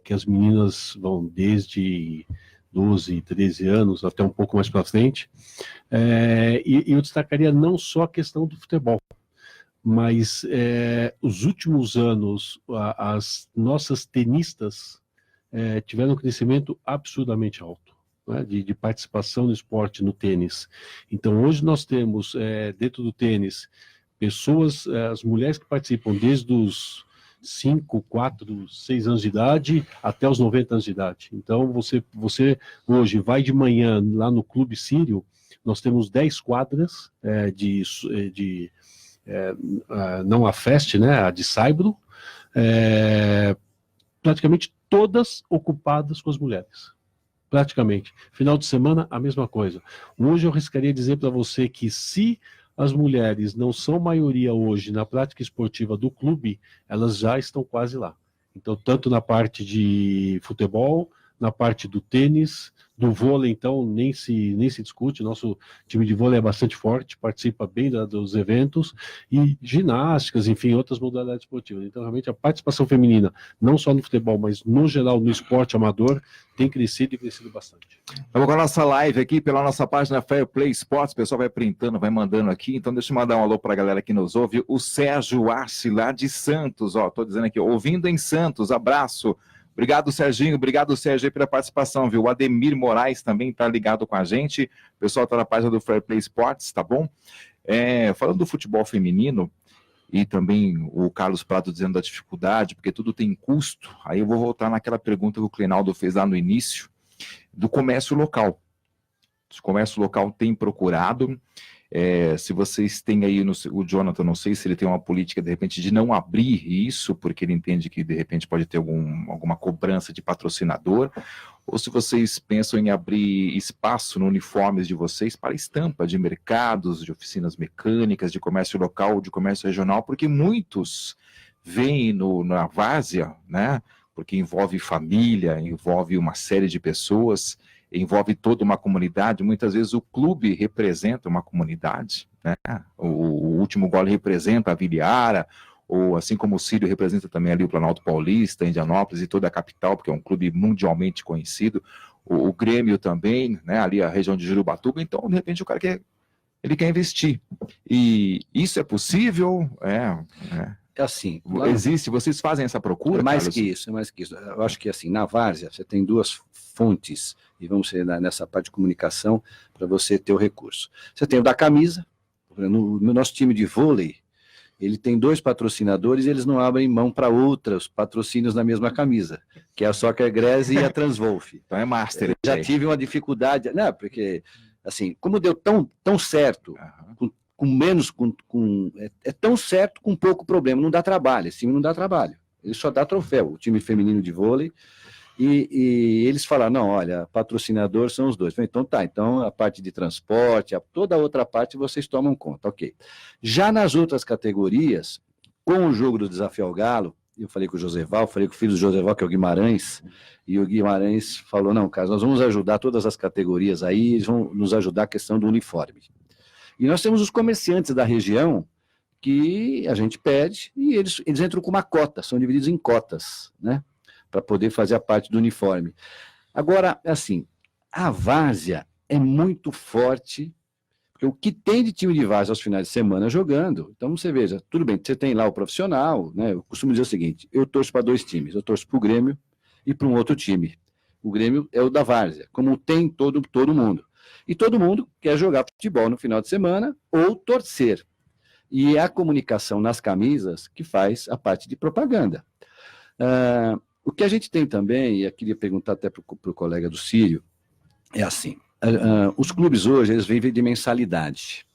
que as meninas vão desde 12, 13 anos, até um pouco mais para frente. E eu destacaria não só a questão do futebol, mas os últimos anos, as nossas tenistas tiveram um crescimento absurdamente alto, né, de participação no esporte, no tênis. Então, hoje nós temos, dentro do tênis, pessoas, as mulheres que participam desde os 5, 4, 6 anos de idade até os 90 anos de idade. Então, você hoje vai de manhã lá no Clube Sírio, nós temos 10 quadras não a Fest, né, a de Saibro, praticamente todas ocupadas com as mulheres. Praticamente. Final de semana, a mesma coisa. Hoje eu arriscaria dizer para você que se as mulheres não são maioria hoje na prática esportiva do clube, elas já estão quase lá. Então, tanto na parte de futebol, na parte do tênis, do vôlei, então, nem se discute. Nosso time de vôlei é bastante forte, participa bem dos eventos, e ginásticas, enfim, outras modalidades esportivas. Então, realmente, a participação feminina, não só no futebol, mas no geral, no esporte amador, tem crescido e crescido bastante. Vamos com a nossa live aqui pela nossa página Fair Play Sports. O pessoal vai printando, vai mandando aqui. Então, deixa eu mandar um alô para a galera que nos ouve. O Sérgio Arce, lá de Santos, ó, tô dizendo aqui, ouvindo em Santos, abraço. Obrigado, Serginho. Obrigado, Sérgio, pela participação, viu? O Ademir Moraes também está ligado com a gente. O pessoal está na página do Fair Play Sports, tá bom? Falando do futebol feminino, e também o Carlos Prado dizendo da dificuldade, porque tudo tem custo, aí eu vou voltar naquela pergunta que o Cleinaldo fez lá no início, do comércio local. O comércio local tem procurado, se vocês têm aí, o Jonathan, não sei se ele tem uma política, de repente, de não abrir isso, porque ele entende que, de repente, pode ter alguma cobrança de patrocinador, ou se vocês pensam em abrir espaço no uniformes de vocês para estampa de mercados, de oficinas mecânicas, de comércio local, de comércio regional, porque muitos veem na várzea, né, porque envolve família, envolve uma série de pessoas, envolve toda uma comunidade. Muitas vezes o clube representa uma comunidade, né? O Último Gole representa a Viliara, ou assim como o Círio representa também ali o Planalto Paulista, Indianópolis e toda a capital, porque é um clube mundialmente conhecido. O Grêmio também, né? Ali a região de Jurubatuba. Então, de repente, o cara quer investir. E isso é possível? É assim. Existe? Vocês fazem essa procura? É mais que isso. Eu acho que assim, na várzea, você tem duas fontes, e vamos ser nessa parte de comunicação, para você ter o recurso. Você tem o da camisa. No nosso time de vôlei, ele tem 2 patrocinadores e eles não abrem mão para outros patrocínios na mesma camisa, que é a Soccer Grass e a Transwolf. Então é master. Eu já tive uma dificuldade, não, porque, assim, como deu tão certo, é tão certo com pouco problema, não dá trabalho, esse time não dá trabalho, ele só dá troféu, o time feminino de vôlei, e eles falaram, não, olha, patrocinador são os 2. Falei, então tá, então a parte de transporte, toda a outra parte vocês tomam conta, ok. Já nas outras categorias, com o jogo do Desafio ao Galo, eu falei com o Joseval, falei com o filho do Joseval, que é o Guimarães, e o Guimarães falou, não, Carlos, nós vamos ajudar todas as categorias aí, eles vão nos ajudar a questão do uniforme. E nós temos os comerciantes da região que a gente pede e eles entram com uma cota, são divididos em cotas, né? Para poder fazer a parte do uniforme. Agora, assim, a várzea é muito forte, porque o que tem de time de várzea aos finais de semana jogando, então você veja, tudo bem, você tem lá o profissional, né? Eu costumo dizer o seguinte, eu torço para 2 times, eu torço para o Grêmio e para um outro time. O Grêmio é o da várzea, como tem todo mundo. E todo mundo quer jogar futebol no final de semana ou torcer. E é a comunicação nas camisas que faz a parte de propaganda. O que a gente tem também, e eu queria perguntar até para o colega do Círio, é assim, os clubes hoje, eles vivem de mensalidade.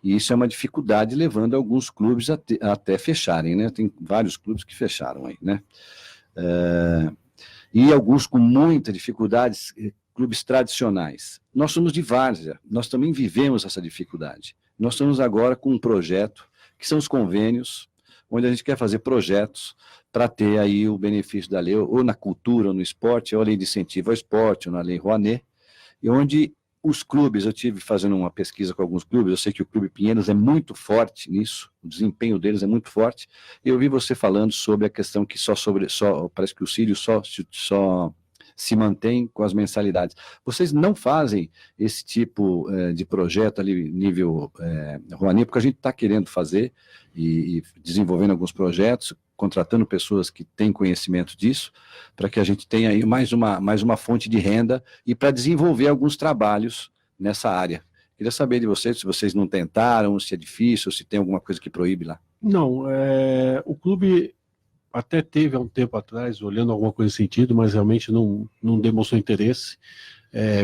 E isso é uma dificuldade, levando alguns clubes até fecharem, né? Tem vários clubes que fecharam aí, né? E alguns com muita dificuldade, clubes tradicionais. Nós somos de várzea, nós também vivemos essa dificuldade. Nós estamos agora com um projeto, que são os convênios, onde a gente quer fazer projetos para ter aí o benefício da lei, ou na cultura, ou no esporte, ou a lei de incentivo ao esporte, ou na lei Rouanet, e onde os clubes, eu tive fazendo uma pesquisa com alguns clubes, eu sei que o Clube Pinheiros é muito forte nisso, o desempenho deles é muito forte, e eu vi você falando sobre a questão que parece que o Círio só se mantém com as mensalidades. Vocês não fazem esse tipo de projeto ali, nível Rouanet, porque a gente está querendo fazer e desenvolvendo alguns projetos, contratando pessoas que têm conhecimento disso, para que a gente tenha aí mais uma fonte de renda e para desenvolver alguns trabalhos nessa área. Queria saber de vocês, se vocês não tentaram, se é difícil, se tem alguma coisa que proíbe lá. Não, o clube até teve há um tempo atrás, olhando alguma coisa nesse sentido, mas realmente não demonstrou interesse.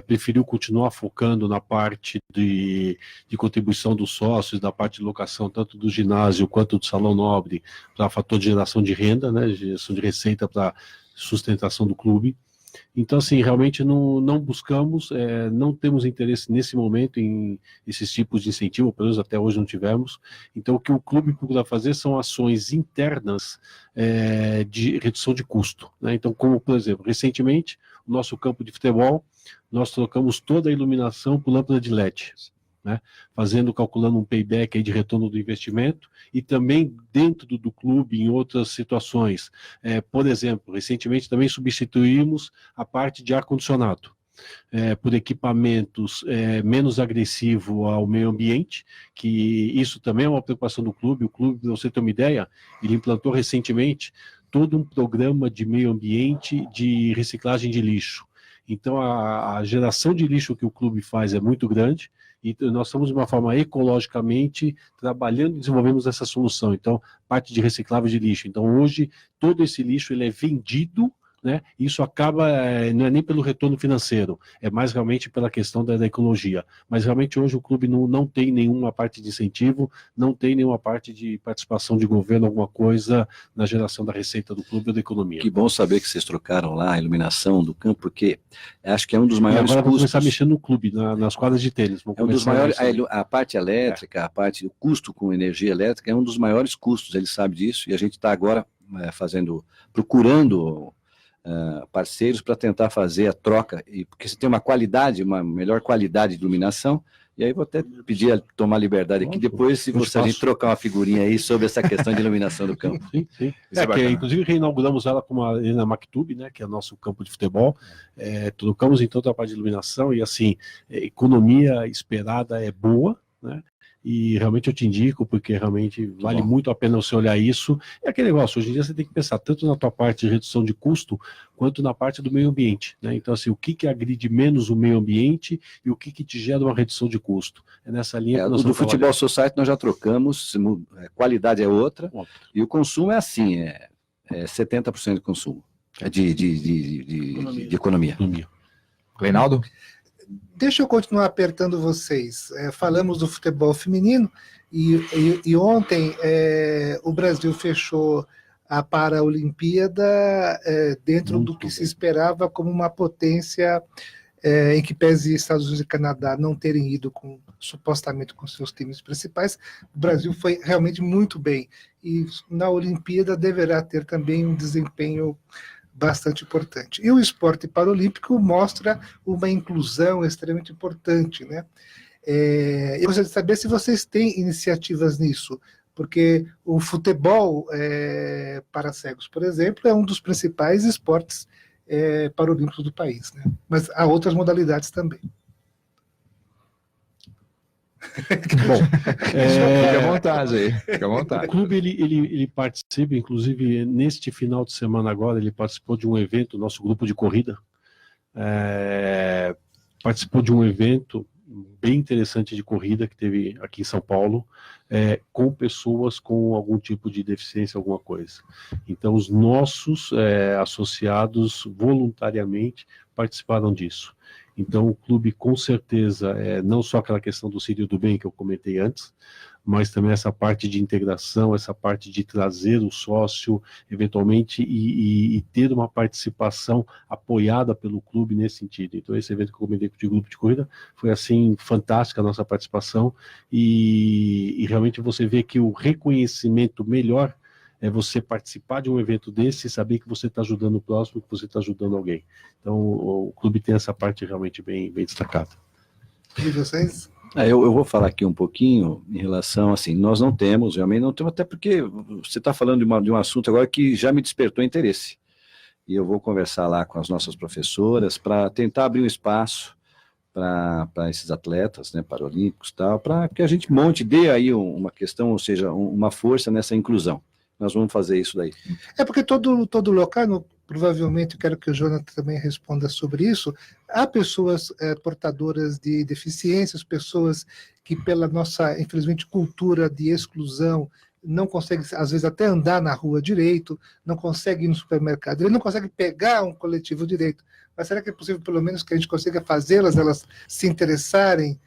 preferiu continuar focando na parte de contribuição dos sócios, da parte de locação, tanto do ginásio quanto do salão nobre, para fator de geração de renda, né, geração de receita para sustentação do clube. Então, assim, realmente não buscamos, não temos interesse nesse momento em esses tipos de incentivo, pelo menos até hoje não tivemos. Então, o que o clube procura fazer são ações internas de redução de custo, né? Então, como, por exemplo, recentemente, o nosso campo de futebol, nós trocamos toda a iluminação por lâmpada de LED, né? Calculando um payback aí de retorno do investimento, e também dentro do clube, em outras situações. Por exemplo, recentemente também substituímos a parte de ar-condicionado por equipamentos menos agressivos ao meio ambiente, que isso também é uma preocupação do clube. O clube, para você ter uma ideia, ele implantou recentemente todo um programa de meio ambiente de reciclagem de lixo. Então, a geração de lixo que o clube faz é muito grande, e nós estamos de uma forma ecologicamente trabalhando e desenvolvemos essa solução. Então, parte de reciclável de lixo. Então, hoje, todo esse lixo ele é vendido, né? Isso acaba, não é nem pelo retorno financeiro, é mais realmente pela questão da ecologia. Mas realmente hoje o clube não tem nenhuma parte de incentivo, não tem nenhuma parte de participação de governo, alguma coisa na geração da receita do clube ou da economia. Que bom saber que vocês trocaram lá a iluminação do campo, porque acho que é um dos maiores agora custos. Vamos começar a mexer no clube, nas quadras de tênis. É um dos maiores, a parte elétrica, o custo com energia elétrica é um dos maiores custos, ele sabe disso, e a gente está agora procurando parceiros para tentar fazer a troca, porque você tem uma melhor qualidade de iluminação, e aí vou até pedir a tomar liberdade aqui, depois se você a gente trocar uma figurinha aí sobre essa questão de iluminação do campo. Sim. Inclusive reinauguramos ela com a Arena Mactub, né, que é o nosso campo de futebol, trocamos então toda a parte de iluminação, e assim, economia esperada é boa, né? E realmente eu te indico, porque realmente vale muito a pena você olhar isso. É aquele negócio, hoje em dia você tem que pensar tanto na tua parte de redução de custo, quanto na parte do meio ambiente, né? Então, assim, o que agride menos o meio ambiente e o que te gera uma redução de custo. É nessa linha que nós do Futebol Society nós já trocamos, qualidade é outra, e o consumo é assim, 70% de consumo, de economia. Reinaldo? Deixa eu continuar apertando vocês. Falamos do futebol feminino e ontem o Brasil fechou a Paralimpíada dentro do que se esperava como uma potência em que pese Estados Unidos e Canadá não terem ido supostamente com seus times principais. O Brasil foi realmente muito bem e na Olimpíada deverá ter também um desempenho bastante importante. E o esporte paralímpico mostra uma inclusão extremamente importante, né? Eu gostaria de saber se vocês têm iniciativas nisso, porque o futebol para cegos, por exemplo, é um dos principais esportes paralímpicos do país, né? Mas há outras modalidades também. Bom, fica à vontade aí, fica à vontade. O clube ele participa, inclusive neste final de semana agora, ele participou de um evento, nosso grupo de corrida, participou de um evento bem interessante de corrida que teve aqui em São Paulo, com pessoas com algum tipo de deficiência, alguma coisa. Então os nossos associados voluntariamente participaram disso. Então o clube com certeza, não só aquela questão do Círio do Bem que eu comentei antes, mas também essa parte de integração, essa parte de trazer o sócio eventualmente e ter uma participação apoiada pelo clube nesse sentido. Então esse evento que eu comentei de grupo de corrida foi assim fantástica a nossa participação e realmente você vê que o reconhecimento melhor é você participar de um evento desse e saber que você está ajudando o próximo, que você está ajudando alguém. Então, o clube tem essa parte realmente bem destacada. E vocês? Eu vou falar aqui um pouquinho em relação, assim, nós realmente não temos, até porque você está falando de um assunto agora que já me despertou interesse. E eu vou conversar lá com as nossas professoras para tentar abrir um espaço para esses atletas, né, paralímpicos e tal, para que a gente dê aí uma questão, ou seja, uma força nessa inclusão. Nós vamos fazer isso daí. Porque todo local, provavelmente, eu quero que o Jonathan também responda sobre isso, há pessoas portadoras de deficiências, pessoas que pela nossa, infelizmente, cultura de exclusão, não conseguem, às vezes, até andar na rua direito, não conseguem ir no supermercado, ele não consegue pegar um coletivo direito, mas será que é possível, pelo menos, que a gente consiga fazê-las, elas se interessarem,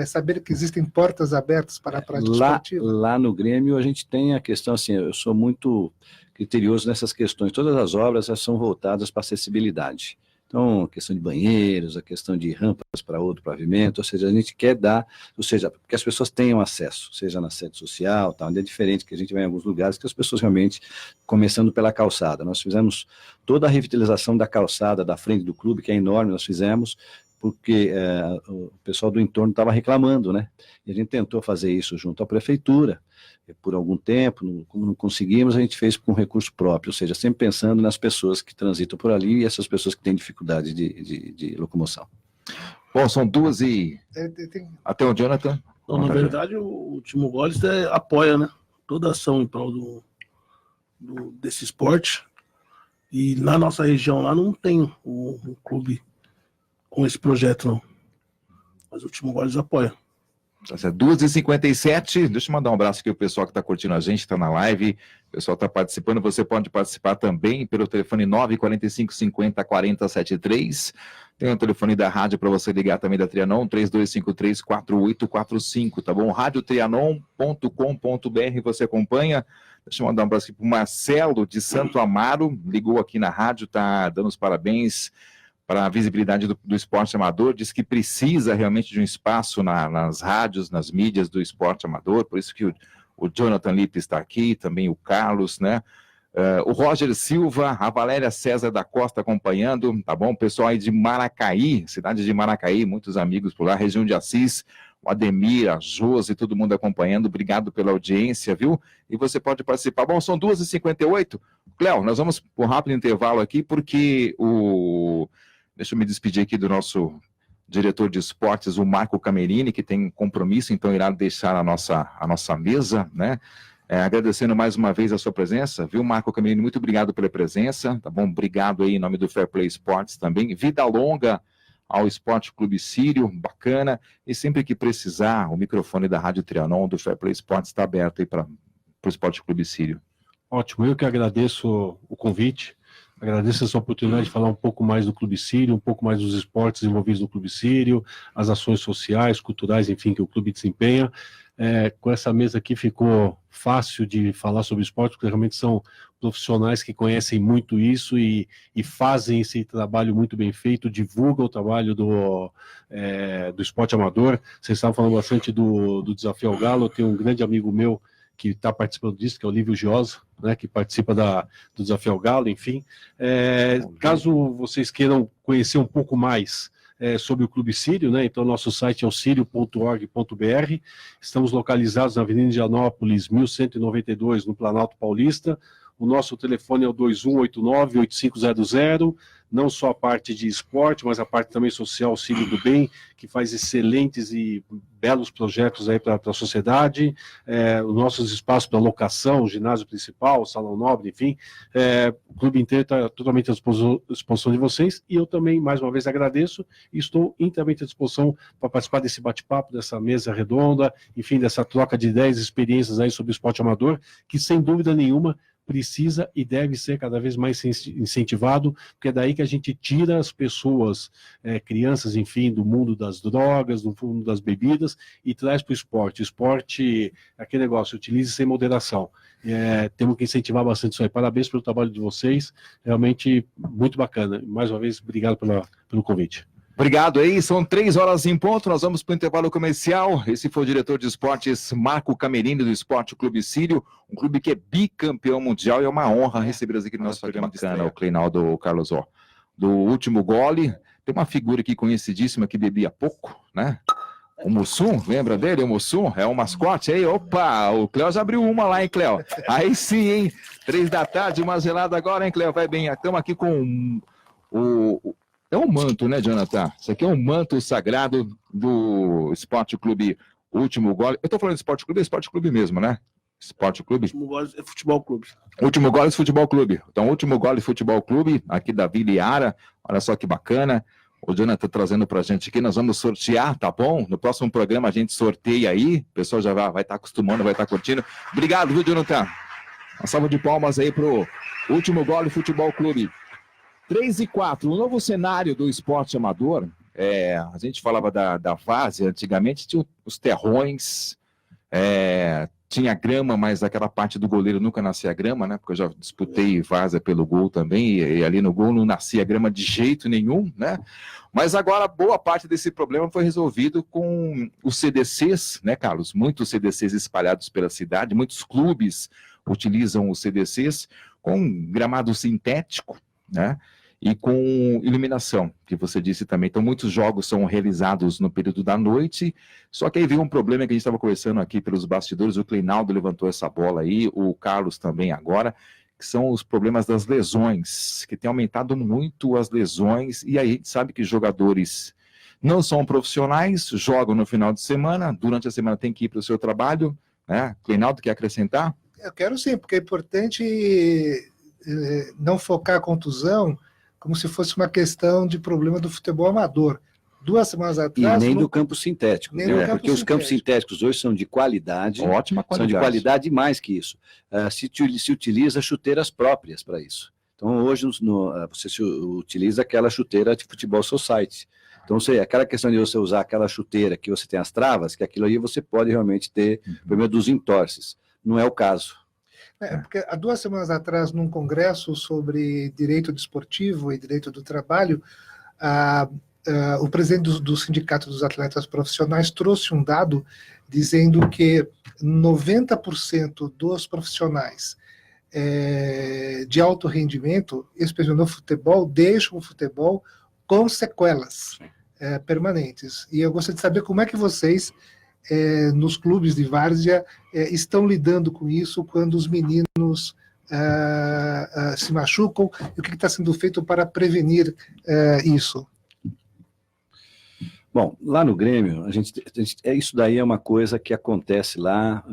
saber que existem portas abertas para a prática esportiva? Lá no Grêmio a gente tem a questão, assim, eu sou muito criterioso nessas questões, todas as obras são voltadas para acessibilidade. Então, a questão de banheiros, a questão de rampas para outro pavimento, ou seja, a gente quer dar, ou seja, que as pessoas tenham acesso, seja na sede social, tal, onde é diferente, que a gente vai em alguns lugares que as pessoas realmente, começando pela calçada. Nós fizemos toda a revitalização da calçada da frente do clube, que é enorme, nós fizemos, porque o pessoal do entorno estava reclamando, né? E a gente tentou fazer isso junto à prefeitura, por algum tempo, como não conseguimos, a gente fez com recurso próprio, ou seja, sempre pensando nas pessoas que transitam por ali e essas pessoas que têm dificuldade de locomoção. Bom, são 2h. Até o Jonathan? Então, na verdade, o Timo Góes apoia, né, toda ação em prol desse esporte. E na nossa região lá não tem um clube com esse projeto, não. Mas o Timo Góes apoia. 2h57, deixa eu mandar um abraço aqui ao pessoal que está curtindo a gente, está na live, o pessoal está participando, você pode participar também pelo telefone 945504073, tem o telefone da rádio para você ligar também da Trianon, 3253-4845, tá bom? radiotrianon.com.br, você acompanha. Deixa eu mandar um abraço aqui para o Marcelo de Santo Amaro, ligou aqui na rádio, tá dando os parabéns para a visibilidade do esporte amador, diz que precisa realmente de um espaço nas rádios, nas mídias do esporte amador, por isso que o Jonathan Lippe está aqui, também o Carlos, né? O Roger Silva, a Valéria César da Costa acompanhando, tá bom? O pessoal aí de Maracaí, cidade de Maracaí, muitos amigos por lá, região de Assis, o Ademir, a Josi, todo mundo acompanhando, obrigado pela audiência, viu? E você pode participar. Bom, são 2h58, Cléo, nós vamos por rápido intervalo aqui, porque deixa eu me despedir aqui do nosso diretor de esportes, o Marco Camerini, que tem compromisso, então irá deixar a nossa mesa, né? Agradecendo mais uma vez a sua presença, viu, Marco Camerini? Muito obrigado pela presença, tá bom? Obrigado aí em nome do Fair Play Esportes também. Vida longa ao Esporte Clube Sírio, bacana. E sempre que precisar, o microfone da Rádio Trianon, do Fair Play Esportes, está aberto aí para o Esporte Clube Sírio. Ótimo, eu que agradeço o convite. Agradeço essa oportunidade de falar um pouco mais do Clube Sírio, um pouco mais dos esportes envolvidos no Clube Sírio, as ações sociais, culturais, enfim, que o clube desempenha. Com essa mesa aqui ficou fácil de falar sobre esporte, porque realmente são profissionais que conhecem muito isso e fazem esse trabalho muito bem feito, divulgam o trabalho do esporte amador. Vocês estavam falando bastante do Desafio ao Galo, eu tenho um grande amigo meu que está participando disso, que é o Lívio Giosa, né, que participa do Desafio ao Galo, enfim. Caso vocês queiram conhecer um pouco mais sobre o Clube Sírio, né, então nosso site é o sirio.org.br, estamos localizados na Avenida Indianópolis, 1192, no Planalto Paulista. O nosso telefone é o 2189-8500, não só a parte de esporte, mas a parte também social, o Sírio do Bem, que faz excelentes e belos projetos aí para a sociedade, os nossos espaços para locação, o ginásio principal, o salão nobre, enfim, o clube inteiro está totalmente à disposição de vocês, e eu também, mais uma vez, agradeço e estou inteiramente à disposição para participar desse bate-papo, dessa mesa redonda, enfim, dessa troca de ideias e experiências aí sobre o esporte amador, que sem dúvida nenhuma precisa e deve ser cada vez mais incentivado, porque é daí que a gente tira as pessoas, crianças, enfim, do mundo das drogas, do mundo das bebidas, e traz para o esporte. O esporte, aquele negócio, utilize sem moderação. Temos que incentivar bastante isso aí. Parabéns pelo trabalho de vocês, realmente muito bacana. Mais uma vez, obrigado pelo convite. Obrigado aí, são 3h em ponto, nós vamos para o intervalo comercial. Esse foi o diretor de esportes Marco Camerini do Esporte Clube Sírio, um clube que é bicampeão mundial, e é uma honra recebê-los aqui no nosso programa bacana, o Cleinaldo Carlos Ó. Do último gole, tem uma figura aqui conhecidíssima que bebia pouco, né? O Mussum, lembra dele? O Mussum é um mascote aí, opa, o Cléo já abriu uma lá, hein, Cléo? Aí sim, hein? 3 da tarde, uma gelada agora, hein, Cléo? Vai bem, estamos aqui com é um manto, né, Jonathan? Isso aqui é um manto sagrado do Esporte Clube Último Gole. Eu tô falando de Esporte Clube, é Esporte Clube mesmo, né? Esporte Clube. Último Gole é Futebol Clube. Último Gole Futebol Clube. Então, Último Gole Futebol Clube, aqui da Vila Iara. Olha só que bacana. O Jonathan trazendo pra gente aqui, nós vamos sortear, tá bom? No próximo programa a gente sorteia aí. O pessoal já vai estar acostumando, vai estar curtindo. Obrigado, viu, Jonathan? Uma salva de palmas aí pro Último Gole Futebol Clube. 3-4, o novo cenário do esporte amador, a gente falava da várzea, antigamente tinha os terrões, tinha grama, mas aquela parte do goleiro nunca nascia grama, né? Porque eu já disputei várzea pelo gol também, e ali no gol não nascia grama de jeito nenhum, né? Mas agora boa parte desse problema foi resolvido com os CDCs, né, Carlos? Muitos CDCs espalhados pela cidade, muitos clubes utilizam os CDCs com gramado sintético, né? E com iluminação, que você disse também. Então, muitos jogos são realizados no período da noite, só que aí veio um problema que a gente estava conversando aqui pelos bastidores, o Cleinaldo levantou essa bola aí, o Carlos também agora, que são os problemas das lesões, que tem aumentado muito as lesões, e aí a gente sabe que jogadores não são profissionais, jogam no final de semana, durante a semana tem que ir para o seu trabalho, né? Cleinaldo, quer acrescentar? Eu quero sim, porque é importante não focar a contusão como se fosse uma questão de problema do futebol amador. 2 semanas atrás... E nem do campo sintético, nem né? do campo Porque os campos sintéticos hoje são de qualidade. Ótima qualidade. São de qualidade e mais que isso. Se utiliza chuteiras próprias para isso. Então, hoje você se utiliza aquela chuteira de futebol society. Então, aquela questão de você usar aquela chuteira que você tem as travas, que aquilo aí você pode realmente ter problema dos entorces. Não é o caso. Porque há 2 semanas atrás, num congresso sobre direito desportivo e direito do trabalho, o presidente do Sindicato dos Atletas Profissionais trouxe um dado dizendo que 90% dos profissionais de alto rendimento, especialmente no futebol, deixam o futebol com sequelas permanentes. E eu gostaria de saber como é que vocês, nos clubes de várzea, estão lidando com isso quando os meninos se machucam, e o que está sendo feito para prevenir isso? Bom, lá no Grêmio, isso daí é uma coisa que acontece lá,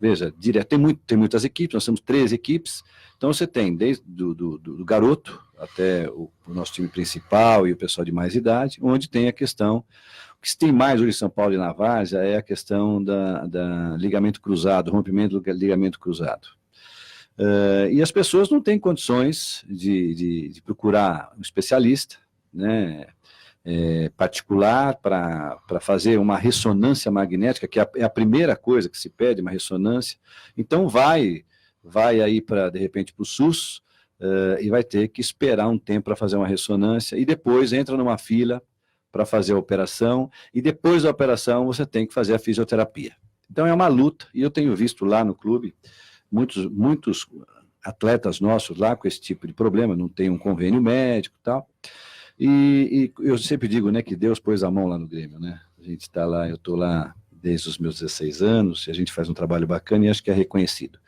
veja, direto, tem muitas equipes, nós temos 13 equipes, então você tem desde do garoto até o nosso time principal e o pessoal de mais idade, onde tem a questão, o que se tem mais hoje em São Paulo e na várzea é a questão da ligamento cruzado, rompimento do ligamento cruzado. E as pessoas não têm condições de procurar um especialista, né, particular para fazer uma ressonância magnética, que é a primeira coisa que se pede, uma ressonância. Então vai aí de repente para o SUS e vai ter que esperar um tempo para fazer uma ressonância e depois entra numa fila para fazer a operação e depois da operação você tem que fazer a fisioterapia. Então é uma luta, e eu tenho visto lá no clube muitos atletas nossos lá com esse tipo de problema, não tem um convênio médico e tal. E eu sempre digo, né, que Deus pôs a mão lá no Grêmio, né? A gente está lá, eu estou lá desde os meus 16 anos, e a gente faz um trabalho bacana e acho que é reconhecido.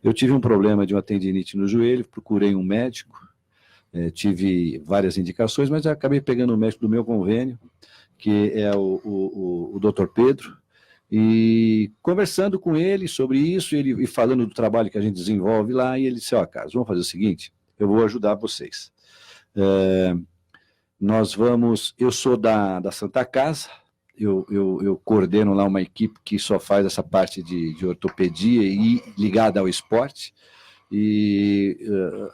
Eu tive um problema de uma tendinite no joelho, procurei um médico, tive várias indicações, mas eu acabei pegando o médico do meu convênio, que é o Dr. Pedro, e conversando com ele sobre isso, e falando do trabalho que a gente desenvolve lá, e ele disse, Carlos, vamos fazer o seguinte, eu vou ajudar vocês. Eu sou da Santa Casa, eu coordeno lá uma equipe que só faz essa parte de ortopedia e ligada ao esporte, e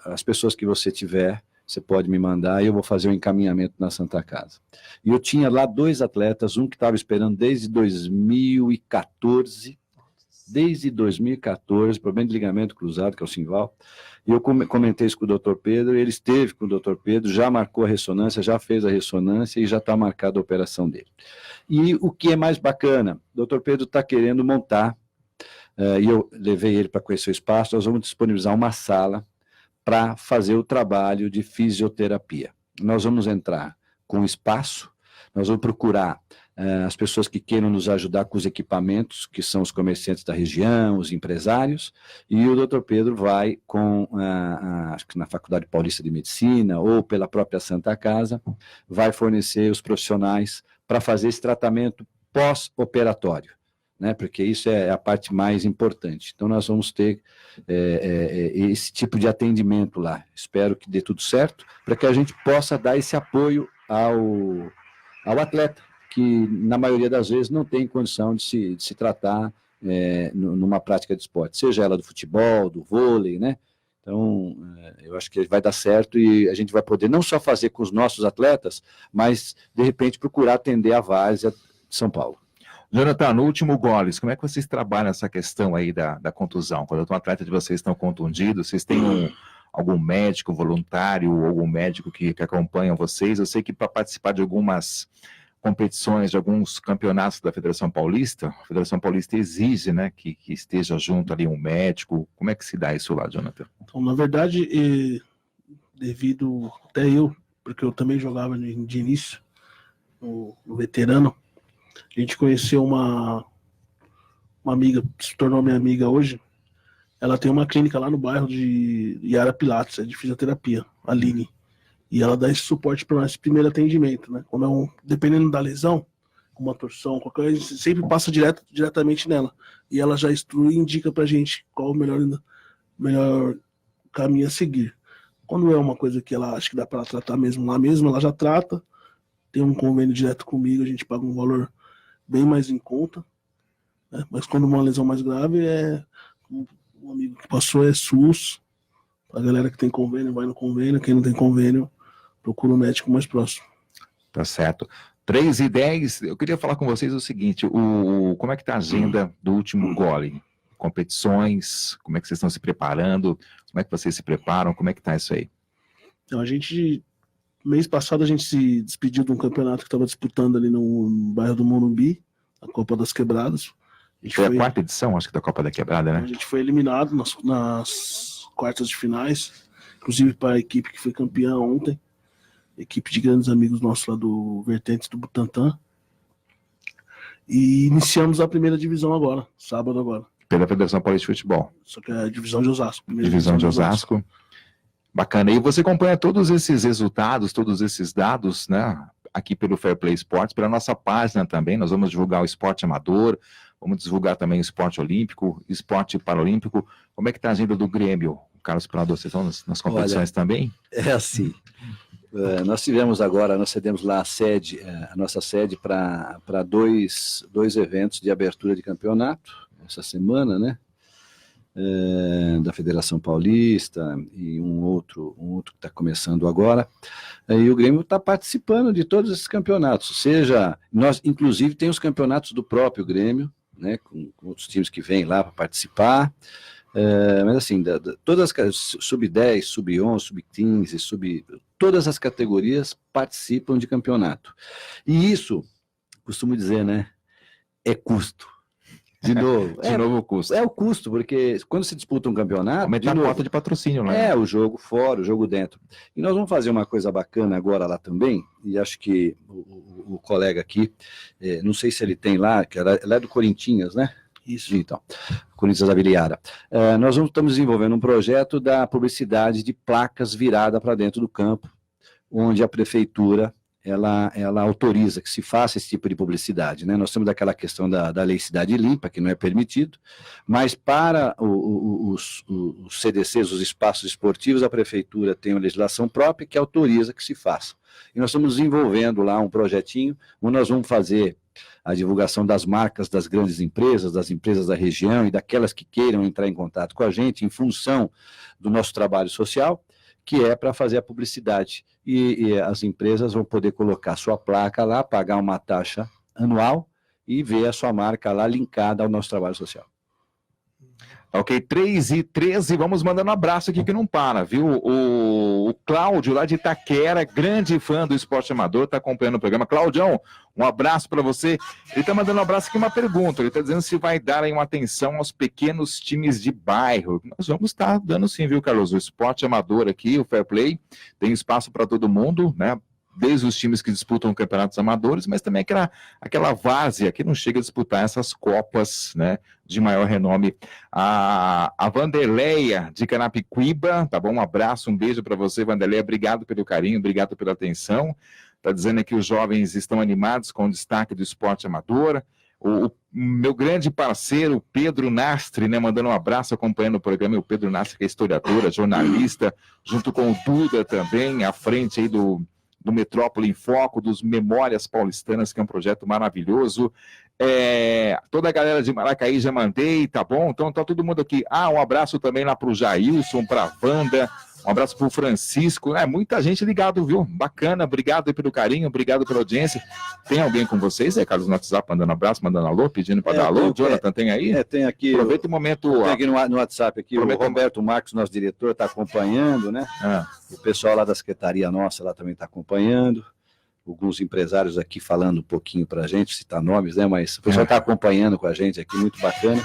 as pessoas que você tiver, você pode me mandar e eu vou fazer o encaminhamento na Santa Casa. E eu tinha lá 2 atletas, um que estava esperando desde 2014, problema de ligamento cruzado, que é o Simval, e eu comentei isso com o Dr. Pedro, ele esteve com o Dr. Pedro, já marcou a ressonância, já fez a ressonância e já está marcada a operação dele. E o que é mais bacana, o Dr. Pedro está querendo montar, e eu levei ele para conhecer o espaço, nós vamos disponibilizar uma sala para fazer o trabalho de fisioterapia. Nós vamos entrar com espaço, nós vamos procurar as pessoas que queiram nos ajudar com os equipamentos, que são os comerciantes da região, os empresários, e o Dr. Pedro vai acho que na Faculdade Paulista de Medicina, ou pela própria Santa Casa, vai fornecer os profissionais para fazer esse tratamento pós-operatório, né? Porque isso é a parte mais importante. Então, nós vamos ter esse tipo de atendimento lá. Espero que dê tudo certo, para que a gente possa dar esse apoio ao atleta, que na maioria das vezes não tem condição de se tratar numa prática de esporte, seja ela do futebol, do vôlei, né? Então, eu acho que vai dar certo e a gente vai poder não só fazer com os nossos atletas, mas, de repente, procurar atender a várzea de São Paulo. Jonathan, no último Goles, como é que vocês trabalham essa questão aí da contusão? Quando um atleta de vocês estão contundidos, vocês têm algum médico voluntário ou algum médico que acompanha vocês? Eu sei que para participar de algumas competições, de alguns campeonatos da Federação Paulista, a Federação Paulista exige, né, que esteja junto ali um médico. Como é que se dá isso lá, Jonathan? Então, na verdade, devido até eu, porque eu também jogava de início, no veterano, a gente conheceu uma amiga, se tornou minha amiga hoje. Ela tem uma clínica lá no bairro de Yara Pilates, é de fisioterapia, a Aline. E ela dá esse suporte para nós, primeiro atendimento, né? Quando dependendo da lesão, uma torção, qualquer coisa, a gente sempre passa diretamente nela. E ela já instrui e indica pra gente qual o melhor caminho a seguir. Quando é uma coisa que ela acha que dá para tratar mesmo lá mesmo, ela já trata. Tem um convênio direto comigo, a gente paga um valor bem mais em conta. Né? Mas quando uma lesão mais grave, um amigo que passou é SUS. A galera que tem convênio vai no convênio, quem não tem convênio procura o médico mais próximo. Tá certo. 3h10, eu queria falar com vocês o seguinte, como é que está a agenda do último Gole? Competições, como é que vocês estão se preparando? Como é que vocês se preparam? Como é que está isso aí? Então, mês passado a gente se despediu de um campeonato que estava disputando ali no bairro do Morumbi, a Copa das Quebradas. Foi a 4ª edição, acho que, da Copa da Quebrada, né? A gente foi eliminado nas quartas de finais, inclusive para a equipe que foi campeã ontem, equipe de grandes amigos nossos lá do Vertentes do Butantã. E iniciamos a primeira divisão agora, sábado agora. Pela Federação Paulista de Futebol. Só que é a divisão de Osasco. Divisão de Osasco. Bacana. E você acompanha todos esses resultados, todos esses dados, né? Aqui pelo Fair Play Sports, pela nossa página também. Nós vamos divulgar o esporte amador, vamos divulgar também o esporte olímpico, esporte paralímpico. Como é que está a agenda do Grêmio? Carlos Prador, vocês estão nas competições também? É assim. Nós tivemos agora, nós cedemos lá a nossa sede para dois eventos de abertura de campeonato, essa semana, né? Da Federação Paulista e um outro que está começando agora. E o Grêmio está participando de todos esses campeonatos, nós inclusive tem os campeonatos do próprio Grêmio, né? Com outros times que vêm lá para participar. Mas assim, todas as sub-10, sub-11, sub-15, todas as categorias participam de campeonato. E isso, costumo dizer, né, é custo. De novo. O custo. É o custo, porque quando se disputa um campeonato... Aumenta a cota de patrocínio, né? O jogo fora, o jogo dentro. E nós vamos fazer uma coisa bacana agora lá também, e acho que o colega aqui, não sei se ele tem lá, que ela é do Corinthians, né? Isso. Então, Corinthians da Vila Yara. Nós estamos desenvolvendo um projeto da publicidade de placas virada para dentro do campo, onde a prefeitura ela autoriza que se faça esse tipo de publicidade, né? Nós temos aquela questão da lei Cidade Limpa, que não é permitido, mas para os CDCs, os espaços esportivos, a prefeitura tem uma legislação própria que autoriza que se faça. E nós estamos desenvolvendo lá um projetinho, onde nós vamos fazer a divulgação das marcas das grandes empresas, das empresas da região e daquelas que queiram entrar em contato com a gente em função do nosso trabalho social, que é para fazer a publicidade. E as empresas vão poder colocar sua placa lá, pagar uma taxa anual e ver a sua marca lá linkada ao nosso trabalho social. Ok, 3h13, vamos mandando um abraço aqui que não para, viu? O Cláudio, lá de Itaquera, grande fã do esporte amador, está acompanhando o programa. Claudião, um abraço para você. Ele está mandando um abraço aqui, uma pergunta. Ele está dizendo se vai dar aí uma atenção aos pequenos times de bairro. Nós vamos estar dando sim, viu, Carlos? O esporte amador aqui, o Fair Play, tem espaço para todo mundo, né? Desde os times que disputam campeonatos amadores, mas também aquela várzea que não chega a disputar essas copas, né, de maior renome. A Vanderleia de Carapicuíba, tá bom? Um abraço, um beijo para você, Vanderleia. Obrigado pelo carinho, obrigado pela atenção. Tá dizendo que os jovens estão animados com o destaque do esporte amador. O meu grande parceiro, Pedro Nastre, né, mandando um abraço, acompanhando o programa. O Pedro Nastre, que é historiadora, jornalista, junto com o Duda também, à frente aí do Metrópole em Foco, dos Memórias Paulistanas, que é um projeto maravilhoso. Toda a galera de Maracaí já mandei, tá bom? Então tá todo mundo aqui. Um abraço também lá pro Jailson, pra Wanda, um abraço pro Francisco. Muita gente ligado, viu? Bacana, obrigado aí pelo carinho, obrigado pela audiência. Tem alguém com vocês, Carlos, no WhatsApp, mandando abraço, mandando alô, pedindo para dar alô? Jonathan, tem aí? Tem aqui. Aproveita o momento. Tem aqui no WhatsApp aqui, o Roberto Marcos, nosso diretor, está acompanhando, né? O pessoal lá da secretaria nossa lá também está acompanhando. Alguns empresários aqui falando um pouquinho para a gente, citar nomes, né? Mas o pessoal está acompanhando com a gente aqui, muito bacana.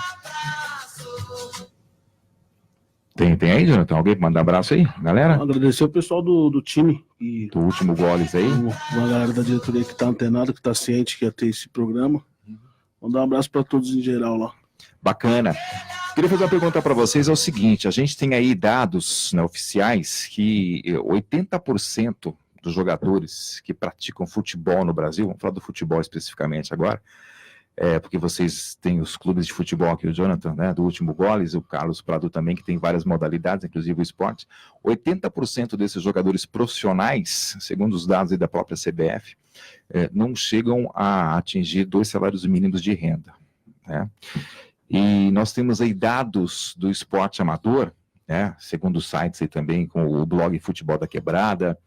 Tem aí, Jonathan? Alguém mandar um abraço aí, galera? Agradecer o pessoal do time. E do último Goles aí. Uma galera da diretoria que está antenada, que está ciente que ia ter esse programa. Mandar um abraço para todos em geral lá. Bacana. Queria fazer uma pergunta para vocês, é o seguinte, a gente tem aí dados, né, oficiais que 80% dos jogadores que praticam futebol no Brasil, vamos falar do futebol especificamente agora, porque vocês têm os clubes de futebol aqui, o Jonathan, né, do último Goles, o Carlos Prado também, que tem várias modalidades, inclusive o esporte. 80% desses jogadores profissionais, segundo os dados aí da própria CBF, não chegam a atingir 2 salários mínimos de renda, né? E nós temos aí dados do esporte amador, né, segundo os sites aí também, com o blog Futebol da Quebrada,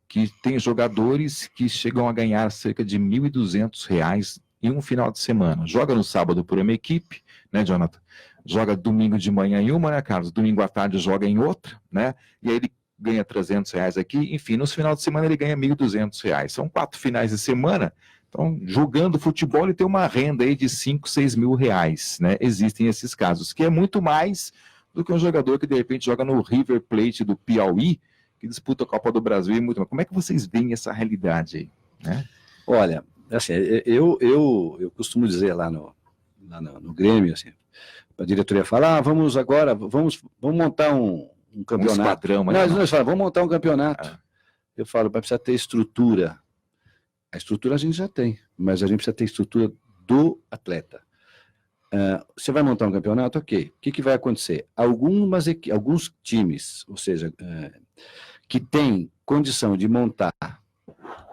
que tem jogadores que chegam a ganhar cerca de R$ 1.200 em um final de semana. Joga no sábado por uma equipe, né, Jonathan? Joga domingo de manhã em uma, né, Carlos? Domingo à tarde joga em outra, né? E aí ele ganha R$ 300 aqui. Enfim, nos finais de semana ele ganha R$ 1.200. São 4 finais de semana. Então, jogando futebol, ele tem uma renda aí de 5, 6 mil reais, né? Existem esses casos, que é muito mais do que um jogador que, de repente, joga no River Plate do Piauí, que disputa a Copa do Brasil e muito mais. Como é que vocês veem essa realidade aí, né? Olha, assim, eu costumo dizer lá no Grêmio, assim, a diretoria fala, vamos montar um campeonato. Um esquadrão, mas nós falamos, vamos montar um campeonato. Eu falo, mas precisa ter estrutura. A estrutura a gente já tem, mas a gente precisa ter estrutura do atleta. Você vai montar um campeonato? Ok. O que vai acontecer? Alguns times, ou seja, que têm condição de montar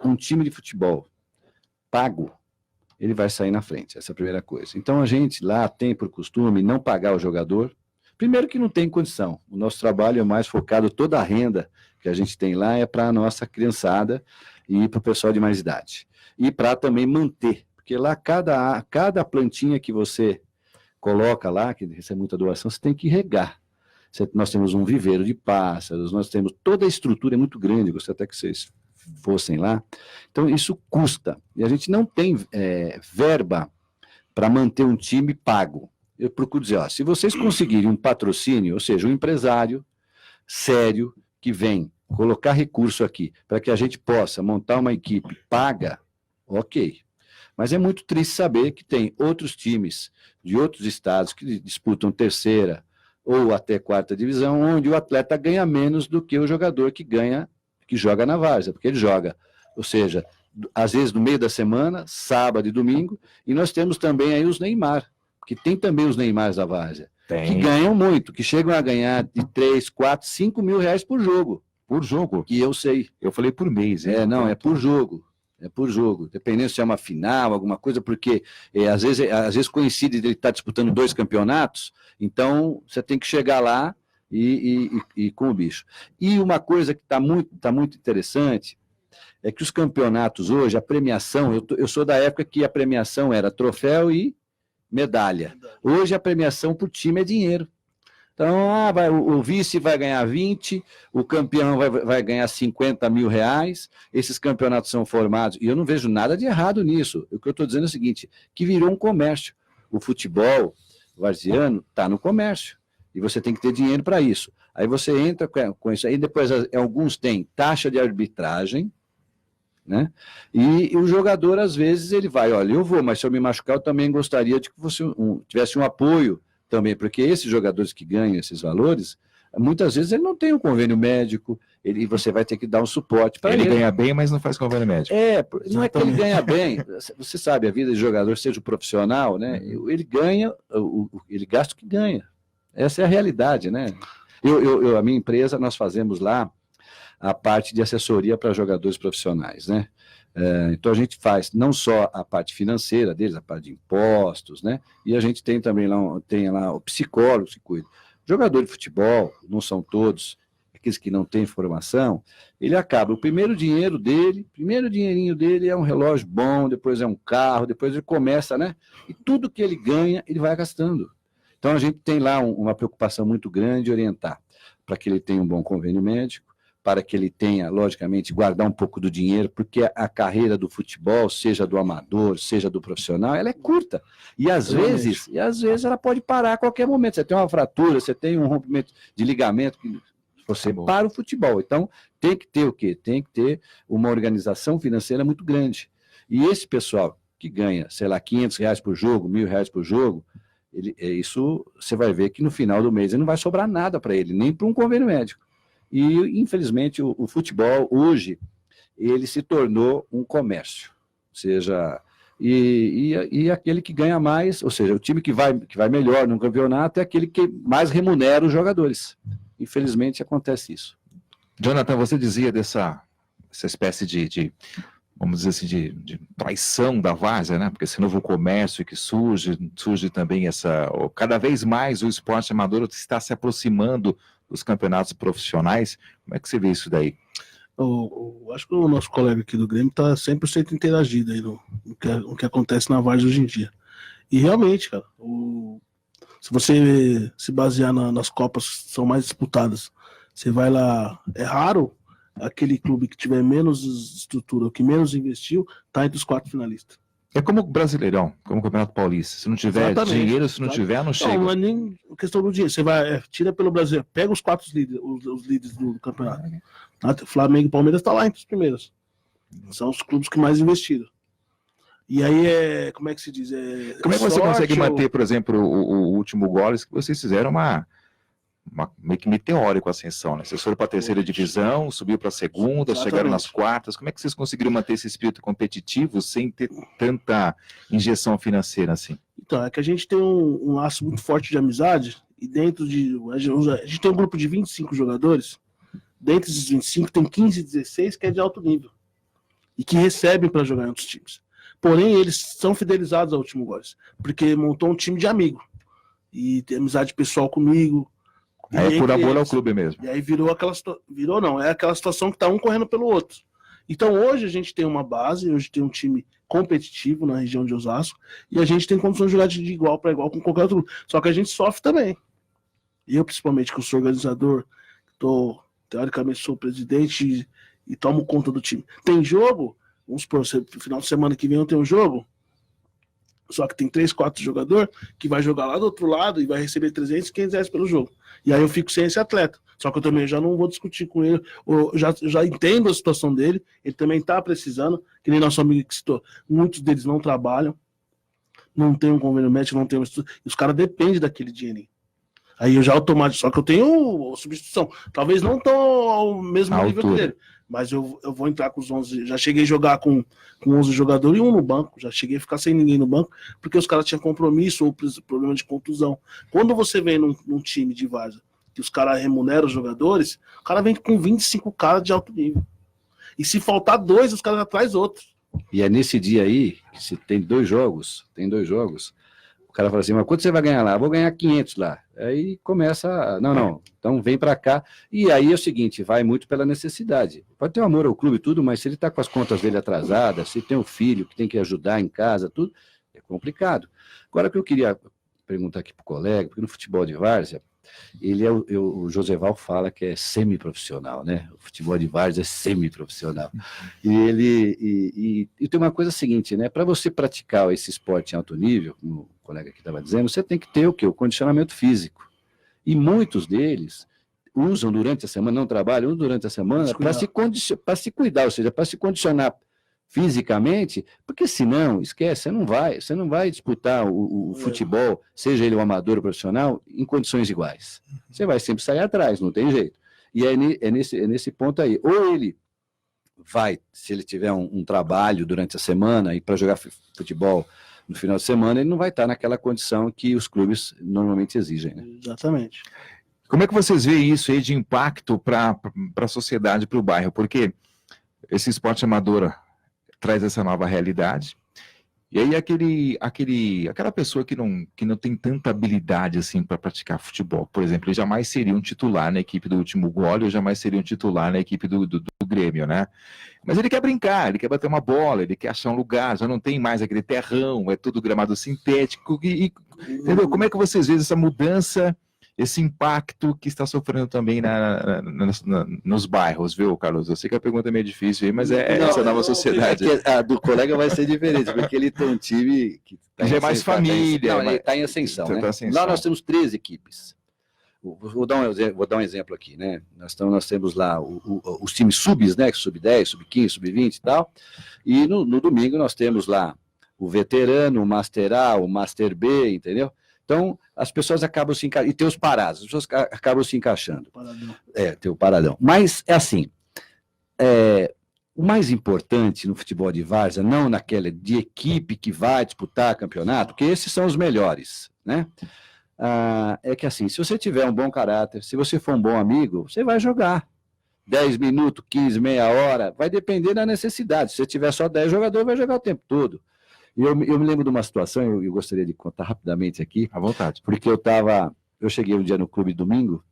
um time de futebol pago, ele vai sair na frente. Essa é a primeira coisa. Então a gente lá tem por costume não pagar o jogador. Primeiro que não tem condição. O nosso trabalho é mais focado, toda a renda que a gente tem lá é para a nossa criançada e para o pessoal de mais idade. E para também manter, porque lá cada plantinha que você coloca lá, que recebe muita doação, você tem que regar. Nós temos um viveiro de pássaros, nós temos toda a estrutura, é muito grande, gostaria até que vocês fossem lá. Então isso custa, e a gente não tem verba para manter um time pago. Eu procuro dizer, se vocês conseguirem um patrocínio, ou seja, um empresário sério que vem colocar recurso aqui para que a gente possa montar uma equipe paga, ok. Mas é muito triste saber que tem outros times de outros estados que disputam terceira ou até quarta divisão, onde o atleta ganha menos do que o jogador que joga na várzea, porque ele joga, ou seja, às vezes no meio da semana, sábado e domingo, e nós temos também aí os Neymar, que tem também os Neymars da várzea, que ganham muito, que chegam a ganhar de 3, 4, 5 mil reais por jogo. Por jogo? Que eu sei. Eu falei por mês. É por jogo. É por jogo, dependendo se é uma final, alguma coisa, porque às vezes coincide de ele estar disputando 2 campeonatos, então você tem que chegar lá e com o bicho. E uma coisa que tá muito interessante é que os campeonatos hoje, a premiação, eu sou da época que a premiação era troféu e medalha. Hoje a premiação por time é dinheiro. Então, o vice vai ganhar 20, o campeão vai ganhar 50 mil reais, esses campeonatos são formados, e eu não vejo nada de errado nisso. O que eu estou dizendo é o seguinte, que virou um comércio. O futebol varziano está no comércio, e você tem que ter dinheiro para isso. Aí você entra com isso aí, depois alguns têm taxa de arbitragem, né? E o jogador, às vezes, ele vai, olha, eu vou, mas se eu me machucar, eu também gostaria de que você tivesse um apoio também, porque esses jogadores que ganham esses valores, muitas vezes ele não tem um convênio médico, e você vai ter que dar um suporte para ele. Ele ganha bem, mas não faz convênio médico. Não é que ele ganha bem, você sabe, a vida de jogador, seja profissional, né? Ele ganha, ele gasta o que ganha. Essa é a realidade, né? A minha empresa, nós fazemos lá a parte de assessoria para jogadores profissionais, né? Então a gente faz não só a parte financeira deles, a parte de impostos, né? E a gente tem também lá o psicólogo que cuida. Jogador de futebol, não são todos, aqueles que não têm formação, ele acaba, o primeiro dinheirinho dele é um relógio bom, depois é um carro, depois ele começa, né? E tudo que ele ganha, ele vai gastando. Então a gente tem lá uma preocupação muito grande de orientar para que ele tenha um bom convênio médico, para que ele tenha, logicamente, guardar um pouco do dinheiro, porque a carreira do futebol, seja do amador, seja do profissional, ela é curta. E às vezes ela pode parar a qualquer momento. Você tem uma fratura, você tem um rompimento de ligamento, você para o futebol. Então, tem que ter o quê? Tem que ter uma organização financeira muito grande. E esse pessoal que ganha, sei lá, R$500 por jogo, R$1.000 por jogo, isso você vai ver que no final do mês ele não vai sobrar nada para ele, nem para um convênio médico. E, infelizmente, o futebol, hoje, ele se tornou um comércio. Ou seja, e aquele que ganha mais, ou seja, o time que vai melhor no campeonato é aquele que mais remunera os jogadores. Infelizmente, acontece isso. Jonathan, você dizia dessa espécie de vamos dizer assim, de traição da várzea, né? Porque esse novo comércio que surge também cada vez mais o esporte amador está se aproximando dos campeonatos profissionais. Como é que você vê isso daí? Acho que o nosso colega aqui do Grêmio está 100% interagido aí no que acontece na várzea hoje em dia. E realmente, cara, se você se basear nas Copas que são mais disputadas, você vai lá, é raro aquele clube que tiver menos estrutura, ou que menos investiu, tá entre os 4 finalistas. É como o Brasileirão, como o Campeonato Paulista. Se não tiver dinheiro, se não tiver, não chega. Não é nem questão do dinheiro. Você vai, tira pelo Brasil, pega os 4 líderes, os líderes do campeonato. Flamengo e Palmeiras tá lá entre os primeiros. São os clubes que mais investiram. E aí como é que se diz? Como é que você consegue manter, por exemplo, o último Goles, que vocês fizeram meio que meteórico a ascensão, né? Vocês foram para a 3ª divisão, subiu para a 2ª, chegaram nas 4ª. Como é que vocês conseguiram manter esse espírito competitivo sem ter tanta injeção financeira assim? Então, é que a gente tem um laço muito forte de amizade, e dentro a gente tem um grupo de 25 jogadores, dentre esses 25 tem 15, 16 que é de alto nível, e que recebem para jogar em outros times. Porém, eles são fidelizados ao último Goles, porque montou um time de amigo, e tem amizade pessoal comigo. Aí é por amor ao clube mesmo. E aí é aquela situação que tá um correndo pelo outro. Então hoje a gente tem uma base, hoje tem um time competitivo na região de Osasco, e a gente tem condições de jogar de igual para igual com qualquer outro. Só que a gente sofre também. Eu, principalmente, que eu sou organizador, teoricamente sou presidente e tomo conta do time. Tem jogo, vamos supor, no final de semana que vem eu tenho um jogo, só que tem 3, 4 jogadores que vai jogar lá do outro lado e vai receber 300, 500 reais pelo jogo. E aí eu fico sem esse atleta. Só que eu também já não vou discutir com ele, eu já entendo a situação dele, ele também está precisando, que nem nosso amigo que citou, muitos deles não trabalham, não tem um convênio médico, não tem um estudo, e os caras dependem daquele dinheirinho. Aí eu já automático, só que eu tenho substituição, talvez não tão ao mesmo nível dele, mas eu vou entrar com os 11, já cheguei a jogar com 11 jogadores e um no banco, já cheguei a ficar sem ninguém no banco, porque os caras tinham compromisso ou problema de contusão. Quando você vem num time de várzea, que os caras remuneram os jogadores, o cara vem com 25 caras de alto nível. E se faltar 2, os caras atrás outros. E é nesse dia aí, que se tem 2 jogos, o cara fala assim, mas quanto você vai ganhar lá? Eu vou ganhar 500 lá. Aí começa, não, então vem para cá. E aí é o seguinte, vai muito pela necessidade. Pode ter um amor ao clube e tudo, mas se ele está com as contas dele atrasadas, se tem um filho que tem que ajudar em casa, tudo, é complicado. Agora, o que eu queria perguntar aqui para o colega, porque no futebol de várzea, o Joseval fala que é semiprofissional, né? O futebol de várzea é semiprofissional. E tem uma coisa seguinte, né? Para você praticar esse esporte em alto nível, como o colega aqui estava dizendo, você tem que ter o quê? O condicionamento físico. E muitos deles usam durante a semana, não trabalham, usam durante a semana para se cuidar, ou seja, para se condicionar fisicamente, porque senão, esquece, você não vai disputar o futebol, seja ele um amador ou profissional, em condições iguais. Você vai sempre sair atrás, não tem jeito. E é nesse ponto aí. Ou ele vai, se ele tiver um trabalho durante a semana e para jogar futebol no final de semana, ele não vai estar naquela condição que os clubes normalmente exigem. Né? Exatamente. Como é que vocês veem isso aí de impacto para a sociedade, para o bairro? Porque esse esporte amador traz essa nova realidade. E aí aquela pessoa que não tem tanta habilidade assim para praticar futebol, por exemplo, ele jamais seria um titular na equipe do Último Gole, ou jamais seria um titular na equipe do Grêmio, né? Mas ele quer brincar, ele quer bater uma bola, ele quer achar um lugar, já não tem mais aquele terrão, é tudo gramado sintético, entendeu? Como é que vocês veem essa mudança, esse impacto que está sofrendo também nos bairros, viu, Carlos? Eu sei que a pergunta é meio difícil, mas essa nova sociedade. A do colega vai ser diferente, porque ele tem um time que já é mais família. Ele está em ascensão, né? Ascensão. Lá nós temos 13 equipes. Vou dar um exemplo aqui, né? Nós temos lá os times subs, né? Sub-10, sub-15, sub-20 e tal. E no domingo nós temos lá o veterano, o Master A, o Master B, entendeu? Então, as pessoas acabam se encaixando. E tem os parados, as pessoas acabam se encaixando. Paradão. Tem o paradão. Mas, é assim, o mais importante no futebol de várzea, não naquela de equipe que vai disputar campeonato, porque esses são os melhores, né? É que, assim, se você tiver um bom caráter, se você for um bom amigo, você vai jogar. 10 minutos, 15, meia hora, vai depender da necessidade. Se você tiver só 10 jogadores, vai jogar o tempo todo. E eu me lembro de uma situação, eu gostaria de contar rapidamente aqui. À vontade. Porque eu cheguei um dia no clube domingo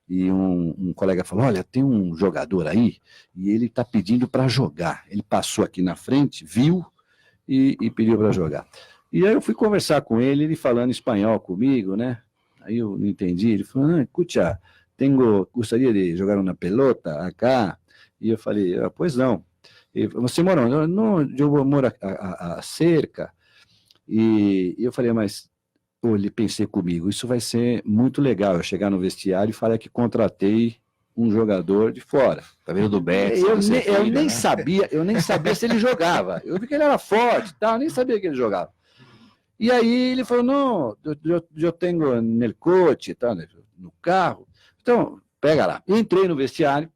e um colega falou, olha, tem um jogador aí e ele está pedindo para jogar. Ele passou aqui na frente, viu e pediu para jogar. E aí eu fui conversar com ele falando espanhol comigo, né? Aí eu não entendi, ele falou, escucha, gostaria de jogar uma pelota acá? E eu falei, pois não. Você mora onde? Não, eu moro a cerca. E eu falei, mas ele pensei comigo, isso vai ser muito legal, eu chegar no vestiário e falar que contratei um jogador de fora. Tá vendo do Betis? Eu nem sabia se ele jogava. Eu vi que ele era forte, tal, nem sabia que ele jogava. E aí ele falou, não, eu tenho no coche, tá, no carro. Então, pega lá. Entrei no vestiário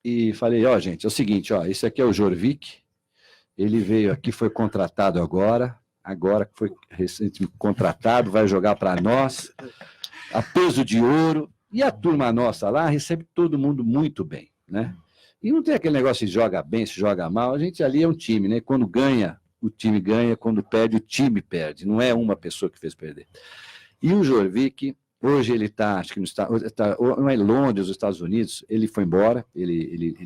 e falei, gente, é o seguinte, esse aqui é o Jorvik, ele veio aqui, foi contratado agora que foi recentemente contratado, vai jogar para nós, a peso de ouro, e a turma nossa lá recebe todo mundo muito bem, né? E não tem aquele negócio de joga bem, se joga mal, a gente ali é um time, né? Quando ganha, o time ganha, quando perde, o time perde, não é uma pessoa que fez perder. E o Jorvik, hoje ele está, acho que não é Londres, nos Estados Unidos, ele foi embora, ele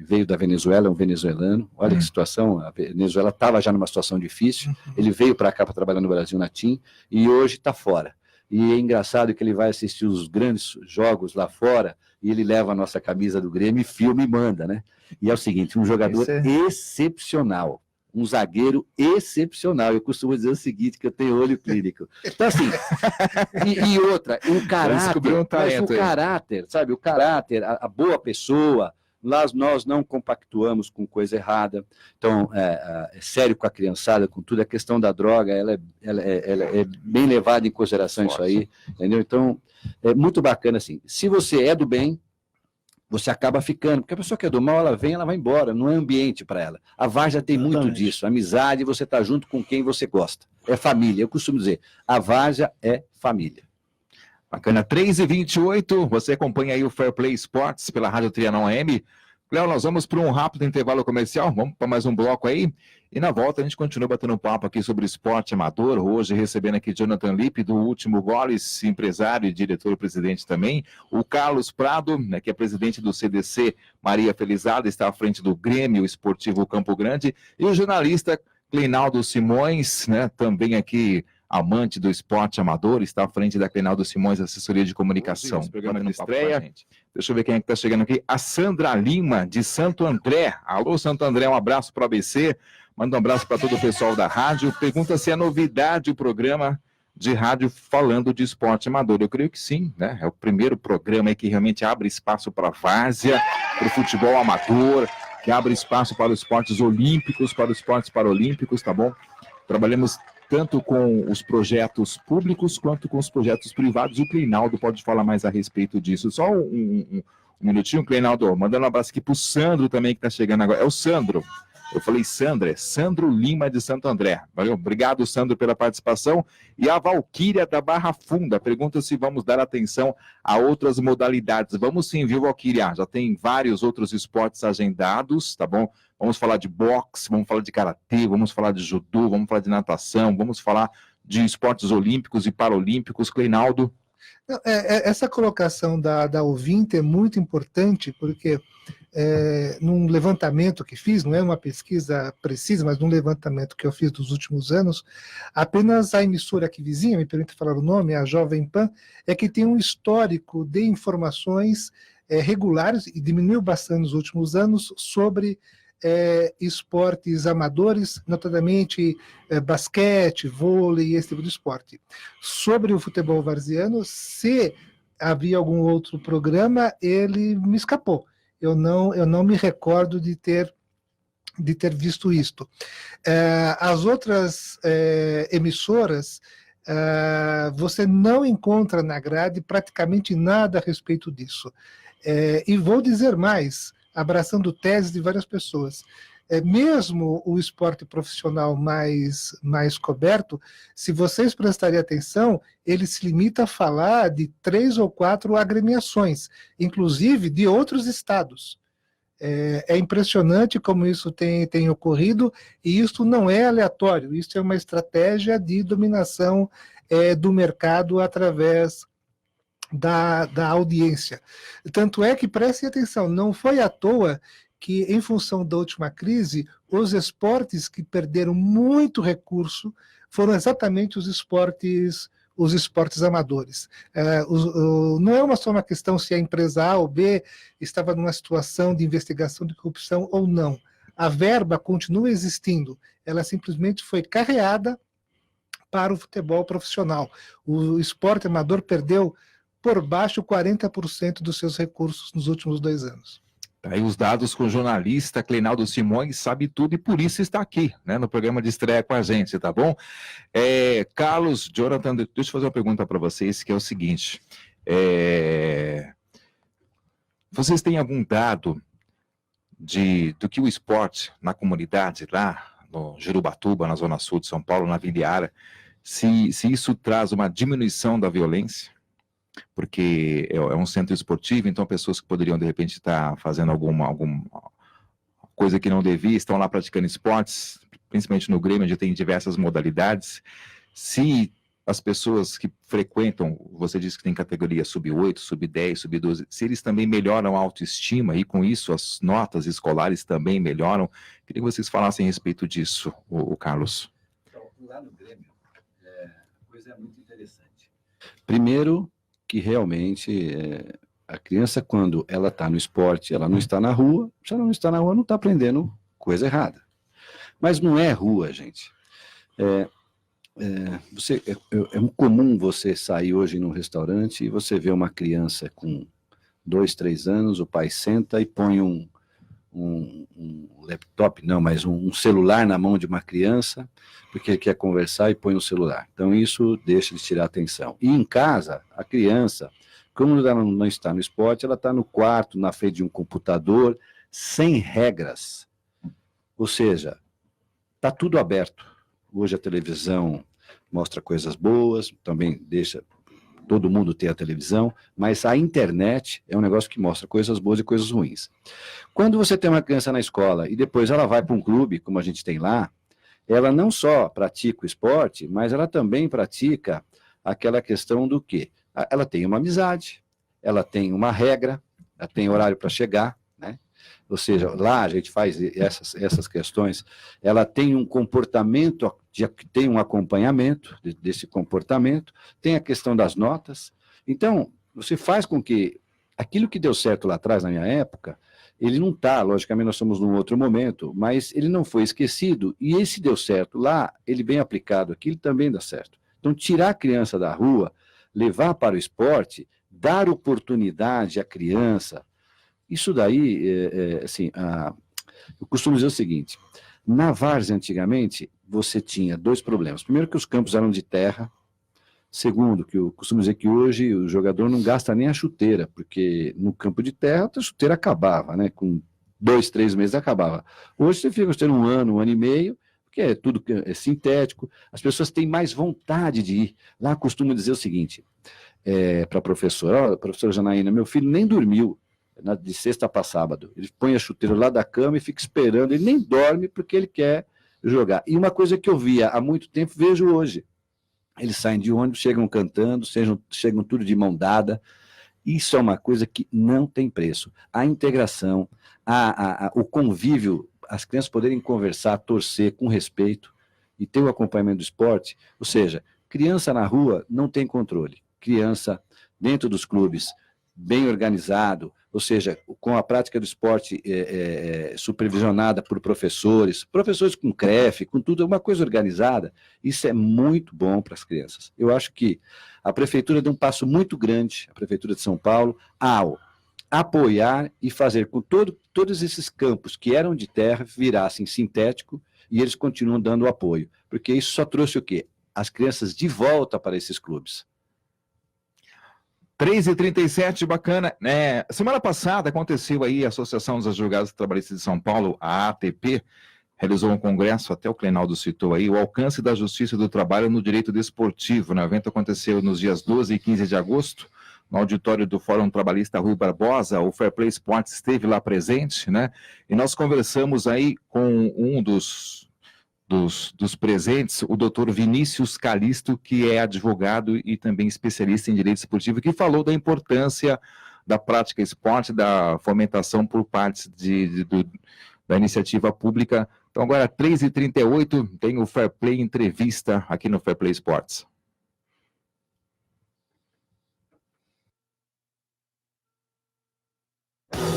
veio da Venezuela, é um venezuelano, olha que situação, a Venezuela estava já numa situação difícil, ele veio para cá para trabalhar no Brasil na TIM, e hoje está fora. E é engraçado que ele vai assistir os grandes jogos lá fora, e ele leva a nossa camisa do Grêmio e filma e manda, né? E é o seguinte, um jogador excepcional, um zagueiro excepcional. Eu costumo dizer o seguinte, que eu tenho olho clínico. Então, assim, e outra, o caráter, sabe? O caráter, a boa pessoa, nós não compactuamos com coisa errada. Então, é sério com a criançada, com tudo. A questão da droga, ela é bem levada em consideração isso aí, entendeu? Então, é muito bacana, assim. Se você é do bem, você acaba ficando, porque a pessoa que é do mal, ela vai embora, não é ambiente para ela. A várzea tem muito disso, amizade, você está junto com quem você gosta. É família, eu costumo dizer, a várzea é família. Bacana, 3h28, você acompanha aí o Fair Play Sports pela Rádio Trianon AM. Léo, nós vamos para um rápido intervalo comercial, vamos para mais um bloco aí, e na volta a gente continua batendo um papo aqui sobre esporte amador, hoje recebendo aqui Jonathan Lippe, do Último Goles, empresário e diretor-presidente também, o Carlos Prado, né, que é presidente do CDC Maria Felizardo, está à frente do Grêmio Esportivo Campo Grande, e o jornalista Cleinaldo Simões, né, também aqui amante do esporte amador, está à frente da Cleinaldo Simões, assessoria de comunicação. Esse programa de estreia. Deixa eu ver quem é que está chegando aqui. A Sandra Lima, de Santo André. Alô, Santo André, um abraço para o ABC. Manda um abraço para todo o pessoal da rádio. Pergunta se é novidade o programa de rádio falando de esporte amador. Eu creio que sim, né? É o primeiro programa aí que realmente abre espaço para a várzea, para o futebol amador, que abre espaço para os esportes olímpicos, para os esportes paralímpicos, tá bom? Trabalhamos tanto com os projetos públicos quanto com os projetos privados. O Cleinaldo pode falar mais a respeito disso. Só um minutinho, Cleinaldo, mandando um abraço aqui para o Sandro também, que está chegando agora. É o Sandro. Eu falei Sandra, é Sandro Lima de Santo André. Valeu, obrigado, Sandro, pela participação. E a Valquíria da Barra Funda pergunta se vamos dar atenção a outras modalidades. Vamos sim, viu, Valquíria? Já tem vários outros esportes agendados, tá bom? vamos falar de boxe, vamos falar de karatê, vamos falar de judô, vamos falar de natação, vamos falar de esportes olímpicos e paralímpicos. Cleinaldo? Essa colocação da ouvinte é muito importante, porque num levantamento que fiz, não é uma pesquisa precisa, mas num levantamento que eu fiz dos últimos anos, apenas a emissora aqui vizinha, me permite falar o nome, a Jovem Pan, é que tem um histórico de informações regulares, e diminuiu bastante nos últimos anos, sobre esportes amadores, notadamente basquete, vôlei, esse tipo de esporte. Sobre o futebol varziano, se havia algum outro programa, ele me escapou. Eu não me recordo de ter visto isto. As outras emissoras, você não encontra na grade praticamente nada a respeito disso. E vou dizer mais, abraçando teses de várias pessoas. Mesmo o esporte profissional mais coberto, se vocês prestarem atenção, ele se limita a falar de 3 ou 4 agremiações, inclusive de outros estados. É impressionante como isso tem ocorrido, e isso não é aleatório, isso é uma estratégia de dominação do mercado através da audiência. Tanto é que, prestem atenção, não foi à toa que, em função da última crise, os esportes que perderam muito recurso foram exatamente os esportes amadores. Não é só uma questão se a empresa A ou B estava numa situação de investigação de corrupção ou não. A verba continua existindo, ela simplesmente foi carreada para o futebol profissional. O esporte amador perdeu por baixo 40% dos seus recursos nos últimos 2 anos. Aí os dados com o jornalista Cleinaldo Simões, sabe tudo e por isso está aqui, né, no programa de estreia com a gente, tá bom? Carlos, Jonathan, deixa eu fazer uma pergunta para vocês, que é o seguinte, vocês têm algum dado do que o esporte na comunidade lá no Jurubatuba, na Zona Sul de São Paulo, na Vila Iara, se isso traz uma diminuição da violência? Porque é um centro esportivo, então pessoas que poderiam, de repente, estar fazendo alguma coisa que não devia, estão lá praticando esportes, principalmente no Grêmio, onde tem diversas modalidades. Se as pessoas que frequentam, você disse que tem categoria sub-8, sub-10, sub-12, se eles também melhoram a autoestima, e com isso as notas escolares também melhoram, queria que vocês falassem a respeito disso, o Carlos. Então, lá no Grêmio, a coisa é muito interessante. Primeiro, que realmente a criança, quando ela está no esporte, ela não está na rua, se ela não está na rua, não está aprendendo coisa errada. Mas não é rua, gente. É comum você sair hoje num restaurante e você vê uma criança com 2, 3 anos, o pai senta e põe um laptop, não, mas um celular na mão de uma criança, porque ele quer conversar e põe o celular. Então isso deixa de tirar atenção. E em casa, a criança, como ela não está no esporte, ela está no quarto, na frente de um computador, sem regras. Ou seja, está tudo aberto. Hoje a televisão mostra coisas boas, também deixa todo mundo ter a televisão, mas a internet é um negócio que mostra coisas boas e coisas ruins. Quando você tem uma criança na escola e depois ela vai para um clube, como a gente tem lá, ela não só pratica o esporte, mas ela também pratica aquela questão do quê? Ela tem uma amizade, ela tem uma regra, ela tem horário para chegar, né? Ou seja, lá a gente faz essas questões, ela tem um comportamento, tem um acompanhamento desse comportamento, tem a questão das notas. Então, você faz com que aquilo que deu certo lá atrás, na minha época, ele não está, logicamente nós estamos num outro momento, mas ele não foi esquecido, e esse deu certo lá, ele bem aplicado aqui, ele também dá certo. Então, tirar a criança da rua, levar para o esporte, dar oportunidade à criança, isso daí, assim, eu costumo dizer o seguinte, na várzea antigamente, você tinha 2 problemas. Primeiro, que os campos eram de terra. Segundo, que eu costumo dizer que hoje o jogador não gasta nem a chuteira, porque no campo de terra a chuteira acabava, né? Com 2, 3 meses acabava. Hoje você fica tendo 1 ano, 1 ano e meio, porque tudo é sintético, as pessoas têm mais vontade de ir. Lá costumo dizer o seguinte, para a professora Janaína, meu filho nem dormiu, de sexta para sábado. Ele põe a chuteira lá da cama e fica esperando, ele nem dorme porque ele quer jogar. E uma coisa que eu via há muito tempo, vejo hoje. Eles saem de ônibus, chegam cantando, chegam tudo de mão dada. Isso é uma coisa que não tem preço. A integração, o convívio, as crianças poderem conversar, torcer com respeito e ter o acompanhamento do esporte. Ou seja, criança na rua não tem controle. Criança dentro dos clubes, bem organizado, ou seja, com a prática do esporte supervisionada por professores com CREF, com tudo, uma coisa organizada, isso é muito bom para as crianças. Eu acho que a Prefeitura deu um passo muito grande, a Prefeitura de São Paulo, ao apoiar e fazer com todos esses campos que eram de terra virassem sintético e eles continuam dando apoio, porque isso só trouxe o quê? As crianças de volta para esses clubes. 3h37, bacana. Semana passada aconteceu aí a Associação dos Advogados Trabalhistas de São Paulo, a ATP, realizou um congresso, até o Clenaldo citou aí, o alcance da justiça do trabalho no direito desportivo. O evento aconteceu nos dias 12 e 15 de agosto, no auditório do Fórum Trabalhista Rui Barbosa. O Fair Play Sports esteve lá presente, né? E nós conversamos aí com um dos presentes, o doutor Vinícius Calisto, que é advogado e também especialista em direito esportivo, que falou da importância da prática esporte, da fomentação por parte da iniciativa pública. Então agora 3h38, tem o Fair Play Entrevista aqui no Fair Play Sports.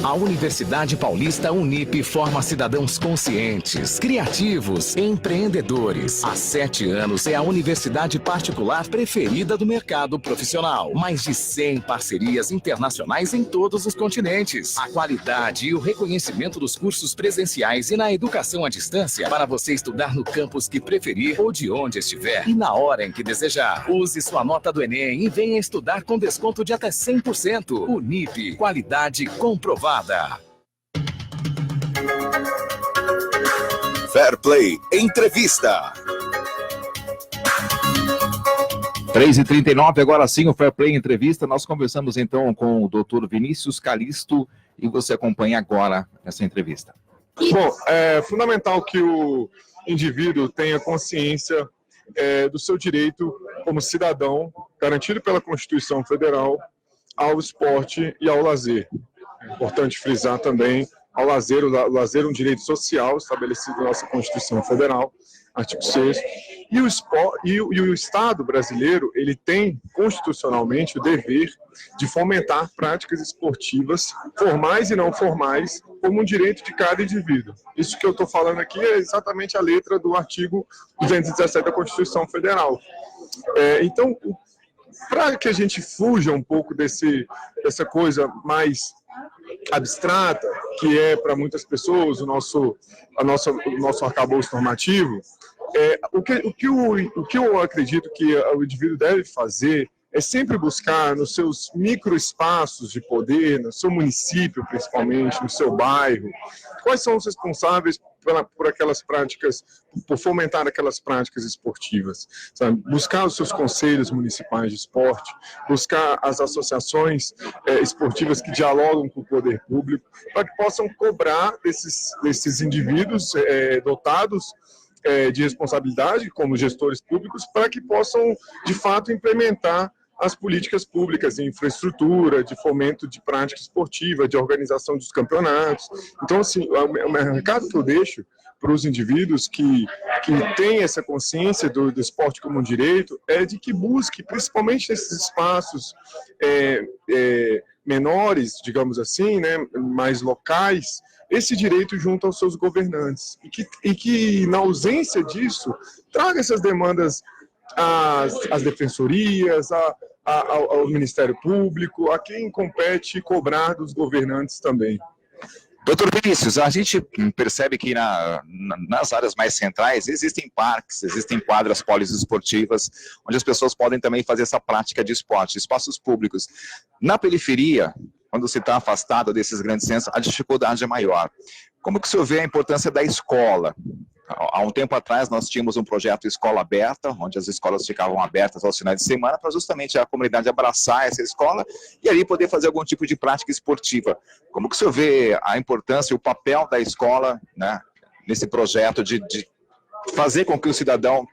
A Universidade Paulista Unip forma cidadãos conscientes, criativos e empreendedores. Há 7 anos é a universidade particular preferida do mercado profissional. Mais de 100 parcerias internacionais em todos os continentes. A qualidade e o reconhecimento dos cursos presenciais e na educação à distância para você estudar no campus que preferir ou de onde estiver e na hora em que desejar. Use sua nota do Enem e venha estudar com desconto de até 100%. Unip, qualidade comprovada. Fair Play Entrevista. 3h39, agora sim, o Fair Play Entrevista. Nós conversamos então com o doutor Vinícius Calisto e você acompanha agora essa entrevista. Bom, é fundamental que o indivíduo tenha consciência do seu direito como cidadão, garantido pela Constituição Federal, ao esporte e ao lazer. É importante frisar também ao lazer, o lazer é um direito social estabelecido na nossa Constituição Federal, artigo 6º, e o Estado brasileiro, ele tem constitucionalmente o dever de fomentar práticas esportivas, formais e não formais, como um direito de cada indivíduo. Isso que eu estou falando aqui é exatamente a letra do artigo 217 da Constituição Federal. Então, para que a gente fuja um pouco dessa coisa mais abstrata, que é para muitas pessoas o nosso arcabouço normativo, o que eu acredito que o indivíduo deve fazer é sempre buscar nos seus microespaços de poder, no seu município principalmente, no seu bairro, quais são os responsáveis por aquelas práticas, por fomentar aquelas práticas esportivas, sabe? Buscar os seus conselhos municipais de esporte, buscar as associações esportivas que dialogam com o poder público, para que possam cobrar desses indivíduos dotados de responsabilidade como gestores públicos, para que possam, de fato, implementar as políticas públicas de infraestrutura, de fomento de prática esportiva, de organização dos campeonatos. Então, assim, o recado que eu deixo para os indivíduos que têm essa consciência do esporte como um direito é de que busque, principalmente nesses espaços menores, digamos assim, né, mais locais, esse direito junto aos seus governantes. E que na ausência disso, traga essas demandas às defensorias, ao Ministério Público, a quem compete cobrar dos governantes também. Doutor Vinícius, a gente percebe que nas áreas mais centrais existem parques, existem quadras poliesportivas, onde as pessoas podem também fazer essa prática de esporte, espaços públicos. Na periferia, quando se está afastado desses grandes centros, a dificuldade é maior. Como que o senhor vê a importância da escola? Há um tempo atrás nós tínhamos um projeto Escola Aberta, onde as escolas ficavam abertas aos finais de semana para justamente a comunidade abraçar essa escola e ali poder fazer algum tipo de prática esportiva. Como que o senhor vê a importância e o papel da escola, né, nesse projeto de fazer com que o cidadão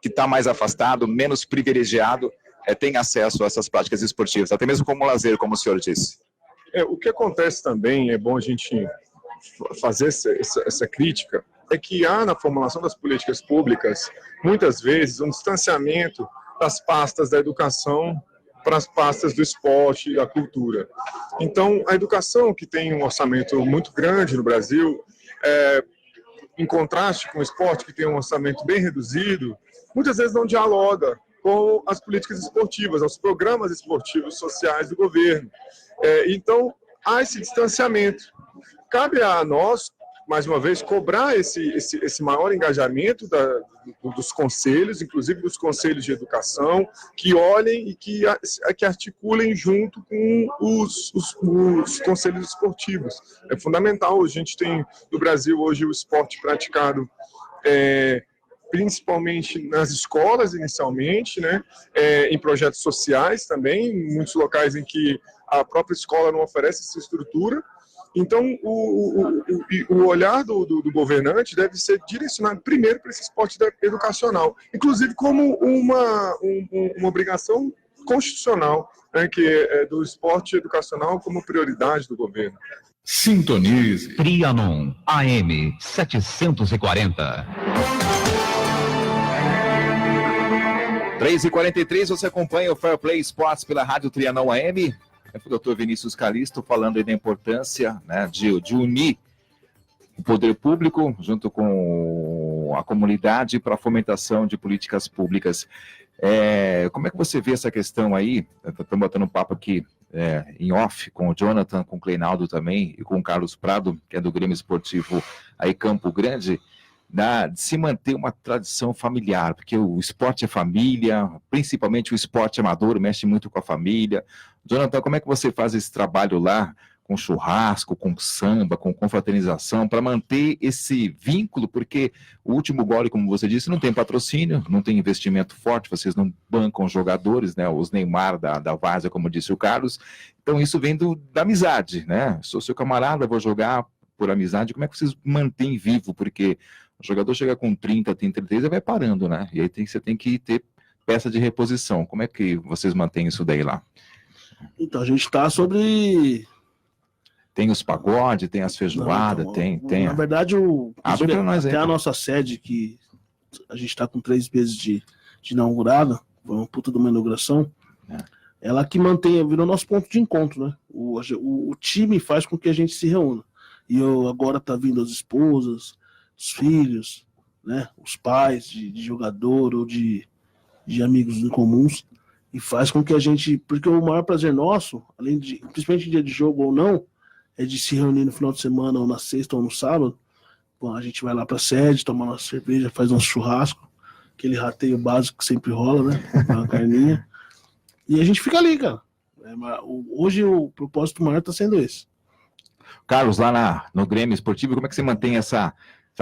que está mais afastado, menos privilegiado, tenha acesso a essas práticas esportivas, até mesmo como lazer, como o senhor disse? O que acontece também, é bom a gente fazer essa crítica, é que há na formulação das políticas públicas, muitas vezes, um distanciamento das pastas da educação para as pastas do esporte e da cultura. Então, a educação, que tem um orçamento muito grande no Brasil, em contraste com o esporte, que tem um orçamento bem reduzido, muitas vezes não dialoga com as políticas esportivas, aos programas esportivos sociais do governo. Então, há esse distanciamento. Cabe a nós, mais uma vez, cobrar esse maior engajamento dos conselhos, inclusive dos conselhos de educação, que olhem e que articulem junto com os conselhos esportivos. É fundamental. A gente tem no Brasil hoje o esporte praticado principalmente nas escolas inicialmente, né, em projetos sociais também, em muitos locais em que a própria escola não oferece essa estrutura. Então, o olhar do governante deve ser direcionado primeiro para esse esporte educacional, inclusive como uma obrigação constitucional, né, que é do esporte educacional como prioridade do governo. Sintonize Trianon AM 740. 3h43, você acompanha o Fair Play Sports pela Rádio Trianon AM. É o Dr. Vinícius Calisto falando aí da importância, né, de unir o poder público junto com a comunidade para a fomentação de políticas públicas. Como é que você vê essa questão aí? Estamos batendo um papo aqui em off com o Jonathan, com o Cleinaldo também e com o Carlos Prado, que é do Grêmio Esportivo aí Campo Grande, de se manter uma tradição familiar, porque o esporte é família, principalmente o esporte amador, mexe muito com a família. Jonathan, como é que você faz esse trabalho lá, com churrasco, com samba, com confraternização, para manter esse vínculo? Porque o último gole, como você disse, não tem patrocínio, não tem investimento forte, vocês não bancam jogadores, né? Os Neymar da Várzea, como disse o Carlos. Então isso vem da amizade, né? Sou seu camarada, vou jogar por amizade. Como é que vocês mantêm vivo? Porque o jogador chega com 30, tem 33 e vai parando, né? E aí você tem que ter peça de reposição. Como é que vocês mantêm isso daí lá? Então, a gente está sobre... Tem os pagodes, tem as feijoadas, tem... Na verdade, abre para nós aí, até a nossa sede, que a gente está com 3 meses de inaugurada, foi uma puta de uma inauguração, ela que mantém, virou nosso ponto de encontro, né? O time faz com que a gente se reúna. E agora tá vindo as esposas, os filhos, né, os pais de jogador ou de amigos em comuns, e faz com que a gente, porque o maior prazer nosso, além de, principalmente em dia de jogo ou não, é de se reunir no final de semana, ou na sexta ou no sábado. Bom, a gente vai lá pra sede, toma uma cerveja, faz um churrasco, aquele rateio básico que sempre rola, né, uma carninha, e a gente fica ali, cara. Hoje o propósito maior tá sendo esse. Carlos, lá no Grêmio Esportivo, como é que você mantém essa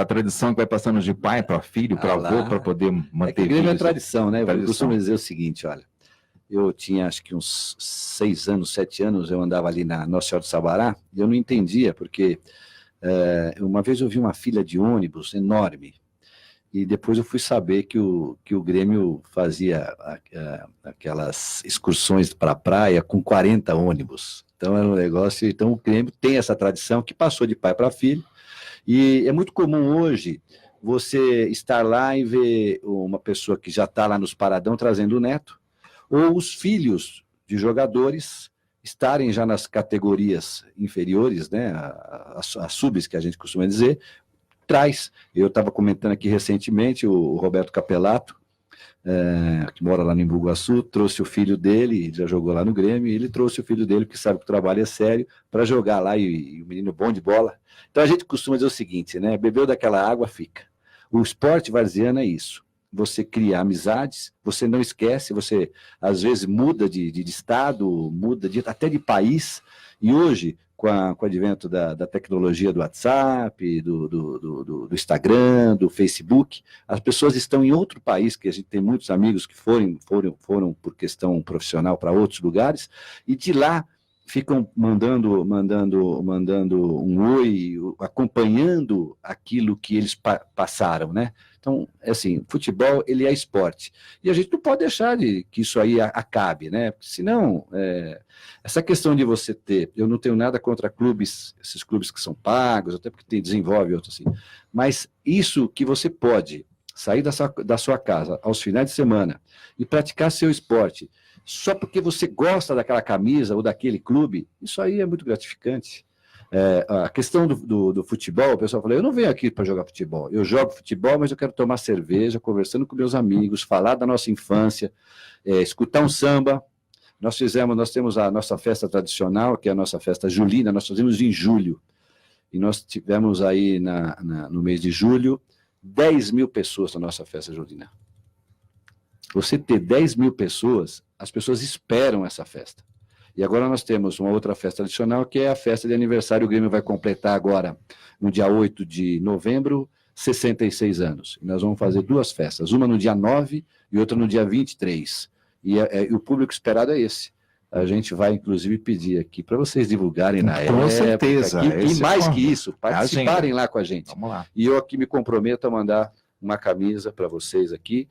tradição que vai passando de pai para filho, para avô, para poder manter... O Grêmio é tradição, né? Eu costumo dizer o seguinte, olha, eu tinha acho que uns 6 anos, 7 anos, eu andava ali na Nossa Senhora do Sabará, e eu não entendia, porque uma vez eu vi uma fila de ônibus enorme, e depois eu fui saber que o Grêmio fazia aquelas excursões para a praia com 40 ônibus. Então era um negócio, então o Grêmio tem essa tradição que passou de pai para filho, e é muito comum hoje você estar lá e ver uma pessoa que já está lá nos paradão trazendo o neto, ou os filhos de jogadores estarem já nas categorias inferiores, né, as subs que a gente costuma dizer, traz. Eu estava comentando aqui recentemente, o Roberto Capelato, que mora lá no Embu-Guaçu, trouxe o filho dele, já jogou lá no Grêmio, e ele trouxe o filho dele, porque sabe que o trabalho é sério, para jogar lá, e o menino bom de bola. Então a gente costuma dizer o seguinte, né, bebeu daquela água, fica. O esporte varziano é isso, você cria amizades, você não esquece, você às vezes muda de estado, muda até de país, e hoje, com o advento da tecnologia do WhatsApp, do Instagram, do Facebook, as pessoas estão em outro país, que a gente tem muitos amigos que foram por questão profissional para outros lugares, e de lá ficam mandando um oi, acompanhando aquilo que eles passaram, né? Então, assim, futebol, ele é esporte. E a gente não pode deixar que isso aí acabe, né? Porque senão, essa questão de você ter... Eu não tenho nada contra clubes, esses clubes que são pagos, até porque desenvolve outros assim. Mas isso que você pode sair da sua casa aos finais de semana e praticar seu esporte só porque você gosta daquela camisa ou daquele clube, isso aí é muito gratificante. A questão do futebol, o pessoal fala, eu não venho aqui para jogar futebol, eu jogo futebol, mas eu quero tomar cerveja, conversando com meus amigos, falar da nossa infância, escutar um samba. Nós temos a nossa festa tradicional, que é a nossa festa julina, nós fazemos em julho, e nós tivemos aí no mês de julho 10 mil pessoas na nossa festa julina. Você ter 10 mil pessoas, as pessoas esperam essa festa. E agora nós temos uma outra festa tradicional, que é a festa de aniversário. O Grêmio vai completar agora, no dia 8 de novembro, 66 anos. E nós vamos fazer duas festas, uma no dia 9 e outra no dia 23. E o público esperado é esse. A gente vai, inclusive, pedir aqui para vocês divulgarem na época. Com certeza. E mais que isso, participarem lá com a gente. Vamos lá. E eu aqui me comprometo a mandar uma camisa para vocês aqui,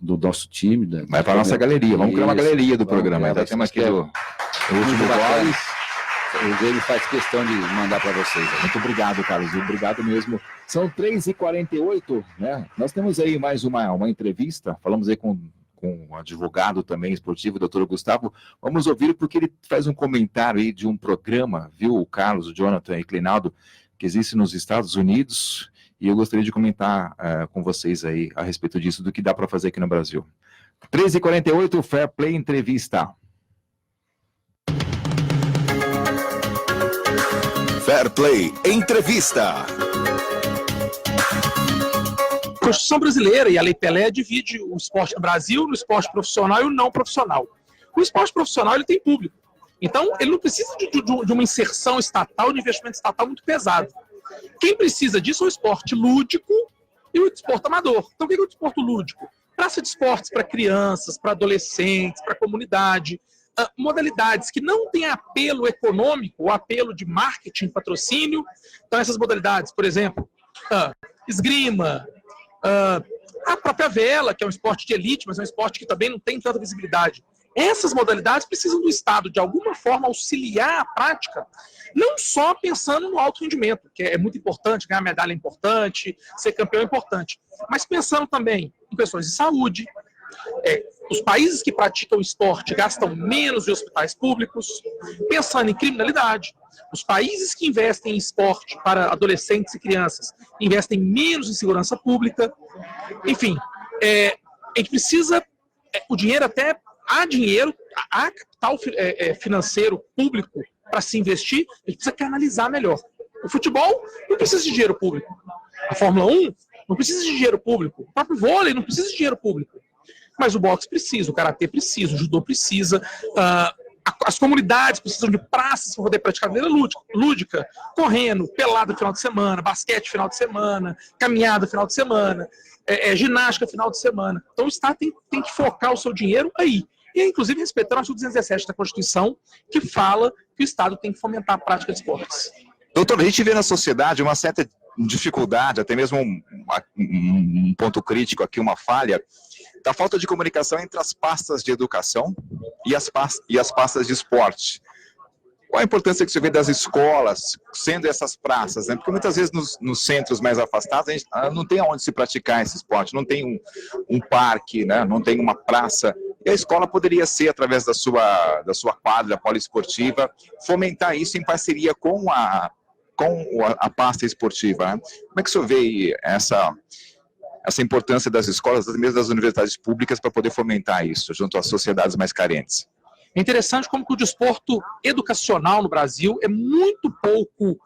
do nosso time. Vai para a nossa galeria, vamos criar uma galeria do programa. Ainda temos aqui o último gole. O Grêmio faz questão de mandar para vocês. Muito obrigado, Carlos, obrigado mesmo. São 3h48, né? Nós temos aí mais uma entrevista, falamos aí com um advogado também esportivo, o doutor Gustavo. Vamos ouvir porque ele faz um comentário aí de um programa, viu, o Carlos, o Jonathan e o Clinaldo, que existe nos Estados Unidos, e eu gostaria de comentar com vocês aí a respeito disso, do que dá para fazer aqui no Brasil. 3h48, Fair Play Entrevista. Fair Play Entrevista. A Constituição brasileira e a Lei Pelé divide o esporte no Brasil no esporte profissional e o não profissional. O esporte profissional ele tem público, então ele não precisa de uma inserção estatal, de investimento estatal muito pesado. Quem precisa disso é o esporte lúdico e o esporte amador. Então o que é o esporte lúdico? Praça de esportes para crianças, para adolescentes, para comunidade, modalidades que não têm apelo econômico ou apelo de marketing, patrocínio. Então essas modalidades, por exemplo, esgrima, a própria vela, que é um esporte de elite, mas é um esporte que também não tem tanta visibilidade. Essas modalidades precisam do Estado, de alguma forma, auxiliar a prática, não só pensando no alto rendimento, que é muito importante, ganhar medalha é importante, ser campeão é importante, mas pensando também em questões de saúde. Os países que praticam esporte gastam menos em hospitais públicos, pensando em criminalidade. Os países que investem em esporte para adolescentes e crianças investem menos em segurança pública. Enfim, a gente precisa, o dinheiro até, há dinheiro, há capital financeiro público para se investir, a gente precisa canalizar melhor. O futebol não precisa de dinheiro público. A Fórmula 1 não precisa de dinheiro público. O próprio vôlei não precisa de dinheiro público. Mas o boxe precisa, o karatê precisa, o judô precisa, as comunidades precisam de praças para poder praticar maneira lúdica, correndo, pelada no final de semana, basquete final de semana, caminhada final de semana, ginástica final de semana. Então o Estado tem que focar o seu dinheiro aí. E inclusive respeitando o artigo 217 da Constituição, que fala que o Estado tem que fomentar a prática de esportes. Doutor, a gente vê na sociedade uma certa dificuldade, até mesmo um ponto crítico aqui, uma falha, da falta de comunicação entre as pastas de educação e as pastas de esporte. Qual a importância que você vê das escolas sendo essas praças, né? Porque muitas vezes nos centros mais afastados a gente não tem onde se praticar esse esporte, não tem um parque, né? Não tem uma praça. E a escola poderia ser, através da sua quadra poliesportiva, fomentar isso em parceria com a pasta esportiva, né? Como é que o senhor vê essa importância das escolas, mesmo das universidades públicas, para poder fomentar isso junto às sociedades mais carentes? É interessante como que o desporto educacional no Brasil é muito pouco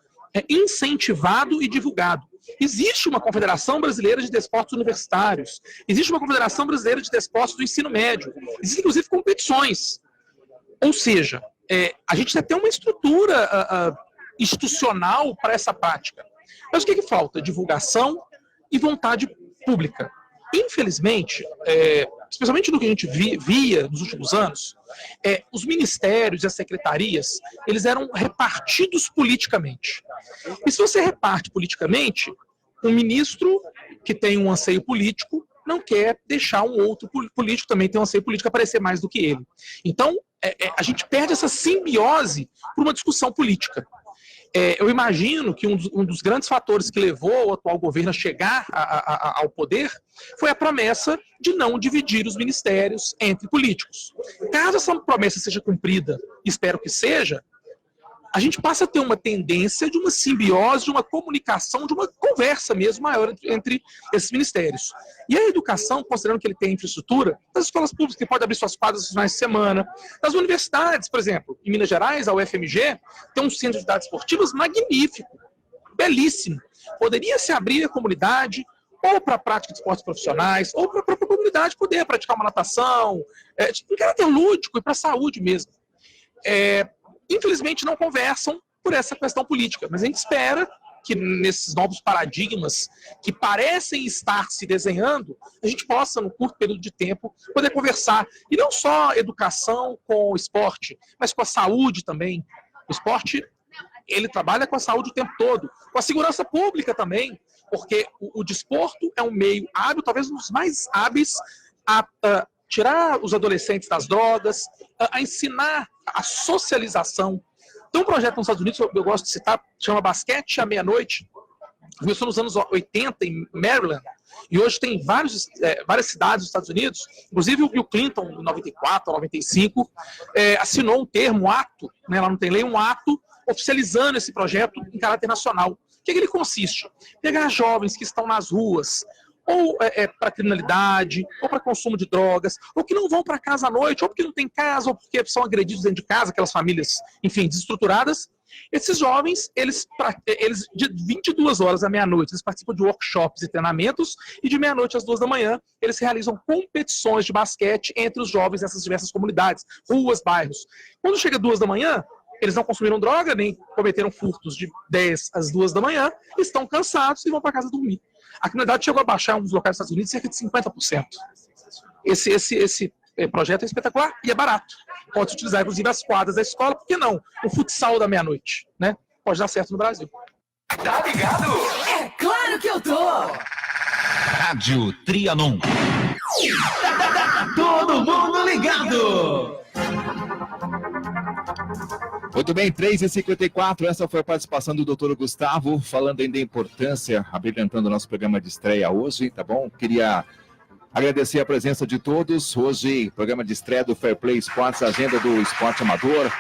incentivado e divulgado. Existe uma Confederação Brasileira de Desportos Universitários, existe uma Confederação Brasileira de Desportos do Ensino Médio, existem inclusive competições. Ou seja, a gente já tem uma estrutura institucional para essa prática. Mas o que falta? Divulgação e vontade pública. Infelizmente, especialmente no que a gente via nos últimos anos, os ministérios e as secretarias, eles eram repartidos politicamente. E se você reparte politicamente, um ministro que tem um anseio político não quer deixar um outro político também ter um anseio político aparecer mais do que ele. Então, a gente perde essa simbiose por uma discussão política. Eu imagino que um dos grandes fatores que levou o atual governo a chegar ao poder foi a promessa de não dividir os ministérios entre políticos. Caso essa promessa seja cumprida, espero que seja, a gente passa a ter uma tendência de uma simbiose, de uma comunicação, de uma conversa mesmo maior entre esses ministérios. E a educação, considerando que ele tem infraestrutura, das escolas públicas que pode abrir suas quadras nos finais de semana, das universidades, por exemplo, em Minas Gerais, a UFMG tem um centro de atividades esportivas magnífico, belíssimo. Poderia se abrir a comunidade ou para a prática de esportes profissionais, ou para a própria comunidade poder praticar uma natação, em caráter lúdico e para a saúde mesmo. Infelizmente não conversam por essa questão política, mas a gente espera que nesses novos paradigmas que parecem estar se desenhando, a gente possa, no curto período de tempo, poder conversar, e não só educação com o esporte, mas com a saúde também. O esporte, ele trabalha com a saúde o tempo todo, com a segurança pública também, porque o desporto é um meio hábil, talvez um dos mais hábeis, a tirar os adolescentes das drogas, a ensinar a socialização. Tem um projeto nos Estados Unidos, eu gosto de citar, chama Basquete à Meia-Noite. Começou nos anos 80 em Maryland, e hoje tem várias cidades dos Estados Unidos, inclusive o Bill Clinton, em 94 ou 95, assinou um termo, um ato, né, lá não tem lei, um ato oficializando esse projeto em caráter nacional. O que ele consiste? Pegar jovens que estão nas ruas, ou para criminalidade, ou para consumo de drogas, ou que não vão para casa à noite, ou porque não tem casa, ou porque são agredidos dentro de casa, aquelas famílias, enfim, desestruturadas. Esses jovens, eles de 22 horas à meia-noite, eles participam de workshops e treinamentos, e de meia-noite às 2 da manhã, eles realizam competições de basquete entre os jovens dessas diversas comunidades, ruas, bairros. Quando chega 2 da manhã, eles não consumiram droga, nem cometeram furtos de 10 às 2 da manhã, estão cansados e vão para casa dormir. A criminalidade chegou a baixar em uns locais dos Estados Unidos cerca de 50%. Esse projeto é espetacular e é barato. Pode utilizar, inclusive, as quadras da escola, por que não? O futsal da meia-noite, né? Pode dar certo no Brasil. Tá ligado? É claro que eu tô! Rádio Trianon. Todo mundo ligado! Muito bem, 3h54, essa foi a participação do Dr. Gustavo, falando ainda da importância, abrilhantando o nosso programa de estreia hoje, tá bom? Queria agradecer a presença de todos. Hoje, programa de estreia do Fair Play Sports, agenda do esporte amador,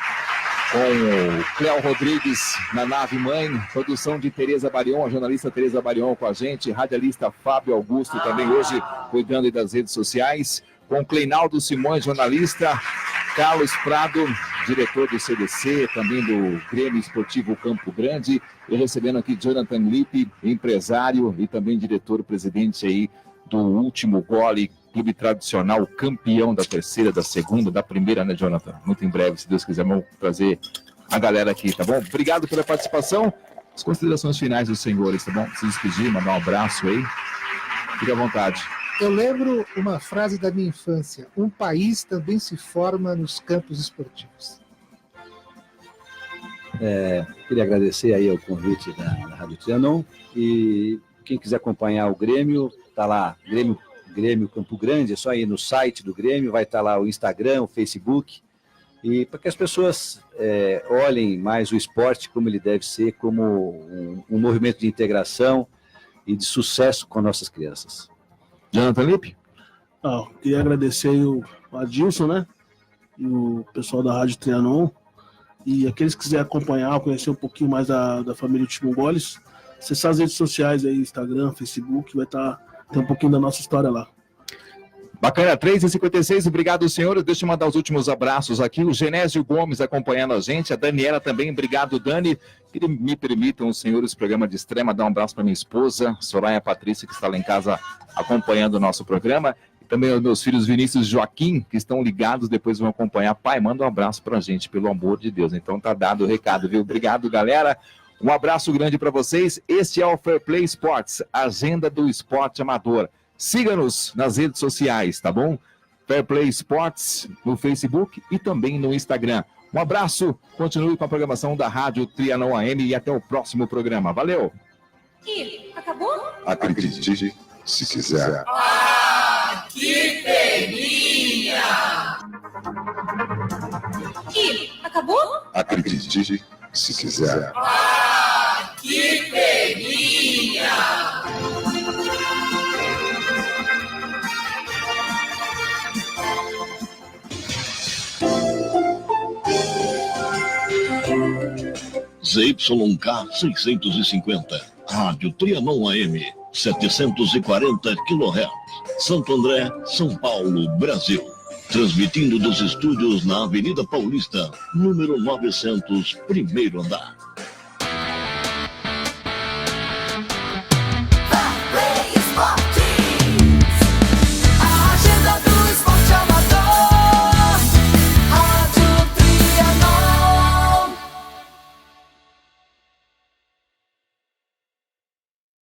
com o Cléo Rodrigues na nave mãe, produção de Tereza Barion, a jornalista Tereza Barion com a gente, radialista Fábio Augusto também hoje, cuidando das redes sociais, com o Cleinaldo Simões, jornalista, Carlos Prado, diretor do CDC, também do Grêmio Esportivo Campo Grande, e recebendo aqui Jonathan Lippe, empresário e também diretor-presidente aí do Último Gole, clube tradicional, campeão da terceira, da segunda, da primeira, né, Jonathan? Muito em breve, se Deus quiser, vamos trazer a galera aqui, tá bom? Obrigado pela participação. As considerações finais dos senhores, tá bom? Se despedir, mandar um abraço aí. Fique à vontade. Eu lembro uma frase da minha infância: um país também se forma nos campos esportivos. Queria agradecer aí o convite da Rádio Trianon, e quem quiser acompanhar o Grêmio, tá lá, Grêmio Campo Grande, é só ir no site do Grêmio, vai estar lá o Instagram, o Facebook, e para que as pessoas olhem mais o esporte como ele deve ser, como um movimento de integração e de sucesso com nossas crianças. Jonathan Lippe? Queria agradecer aí o Adilson, né? E o pessoal da Rádio Trianon. E aqueles que quiserem acompanhar, conhecer um pouquinho mais da família Último Goles, acessar as redes sociais aí, Instagram, Facebook, vai ter um pouquinho da nossa história lá. Bacana, 3h56, obrigado, senhores. Deixa eu mandar os últimos abraços aqui. O Genésio Gomes acompanhando a gente, a Daniela também, obrigado, Dani. Que me permitam, os senhores, o programa de estreia, dar um abraço para minha esposa, Soraya Patrícia, que está lá em casa acompanhando o nosso programa. Também aos meus filhos Vinícius e Joaquim, que estão ligados, depois vão acompanhar. Pai, manda um abraço pra gente, pelo amor de Deus. Então tá dado o recado, viu? Obrigado, galera. Um abraço grande para vocês. Este é o Fair Play Sports, agenda do esporte amador. Siga-nos nas redes sociais, tá bom? Fair Play Sports no Facebook e também no Instagram. Um abraço, continue com a programação da Rádio Trianon AM e até o próximo programa. Valeu! E acabou? Acredite, se quiser. Ah, que peninha! E acabou? Acredite, se quiser. Ah, que peninha! ZYK 650, Rádio Trianon AM, 740 kHz, Santo André, São Paulo, Brasil. Transmitindo dos estúdios na Avenida Paulista, número 900, primeiro andar.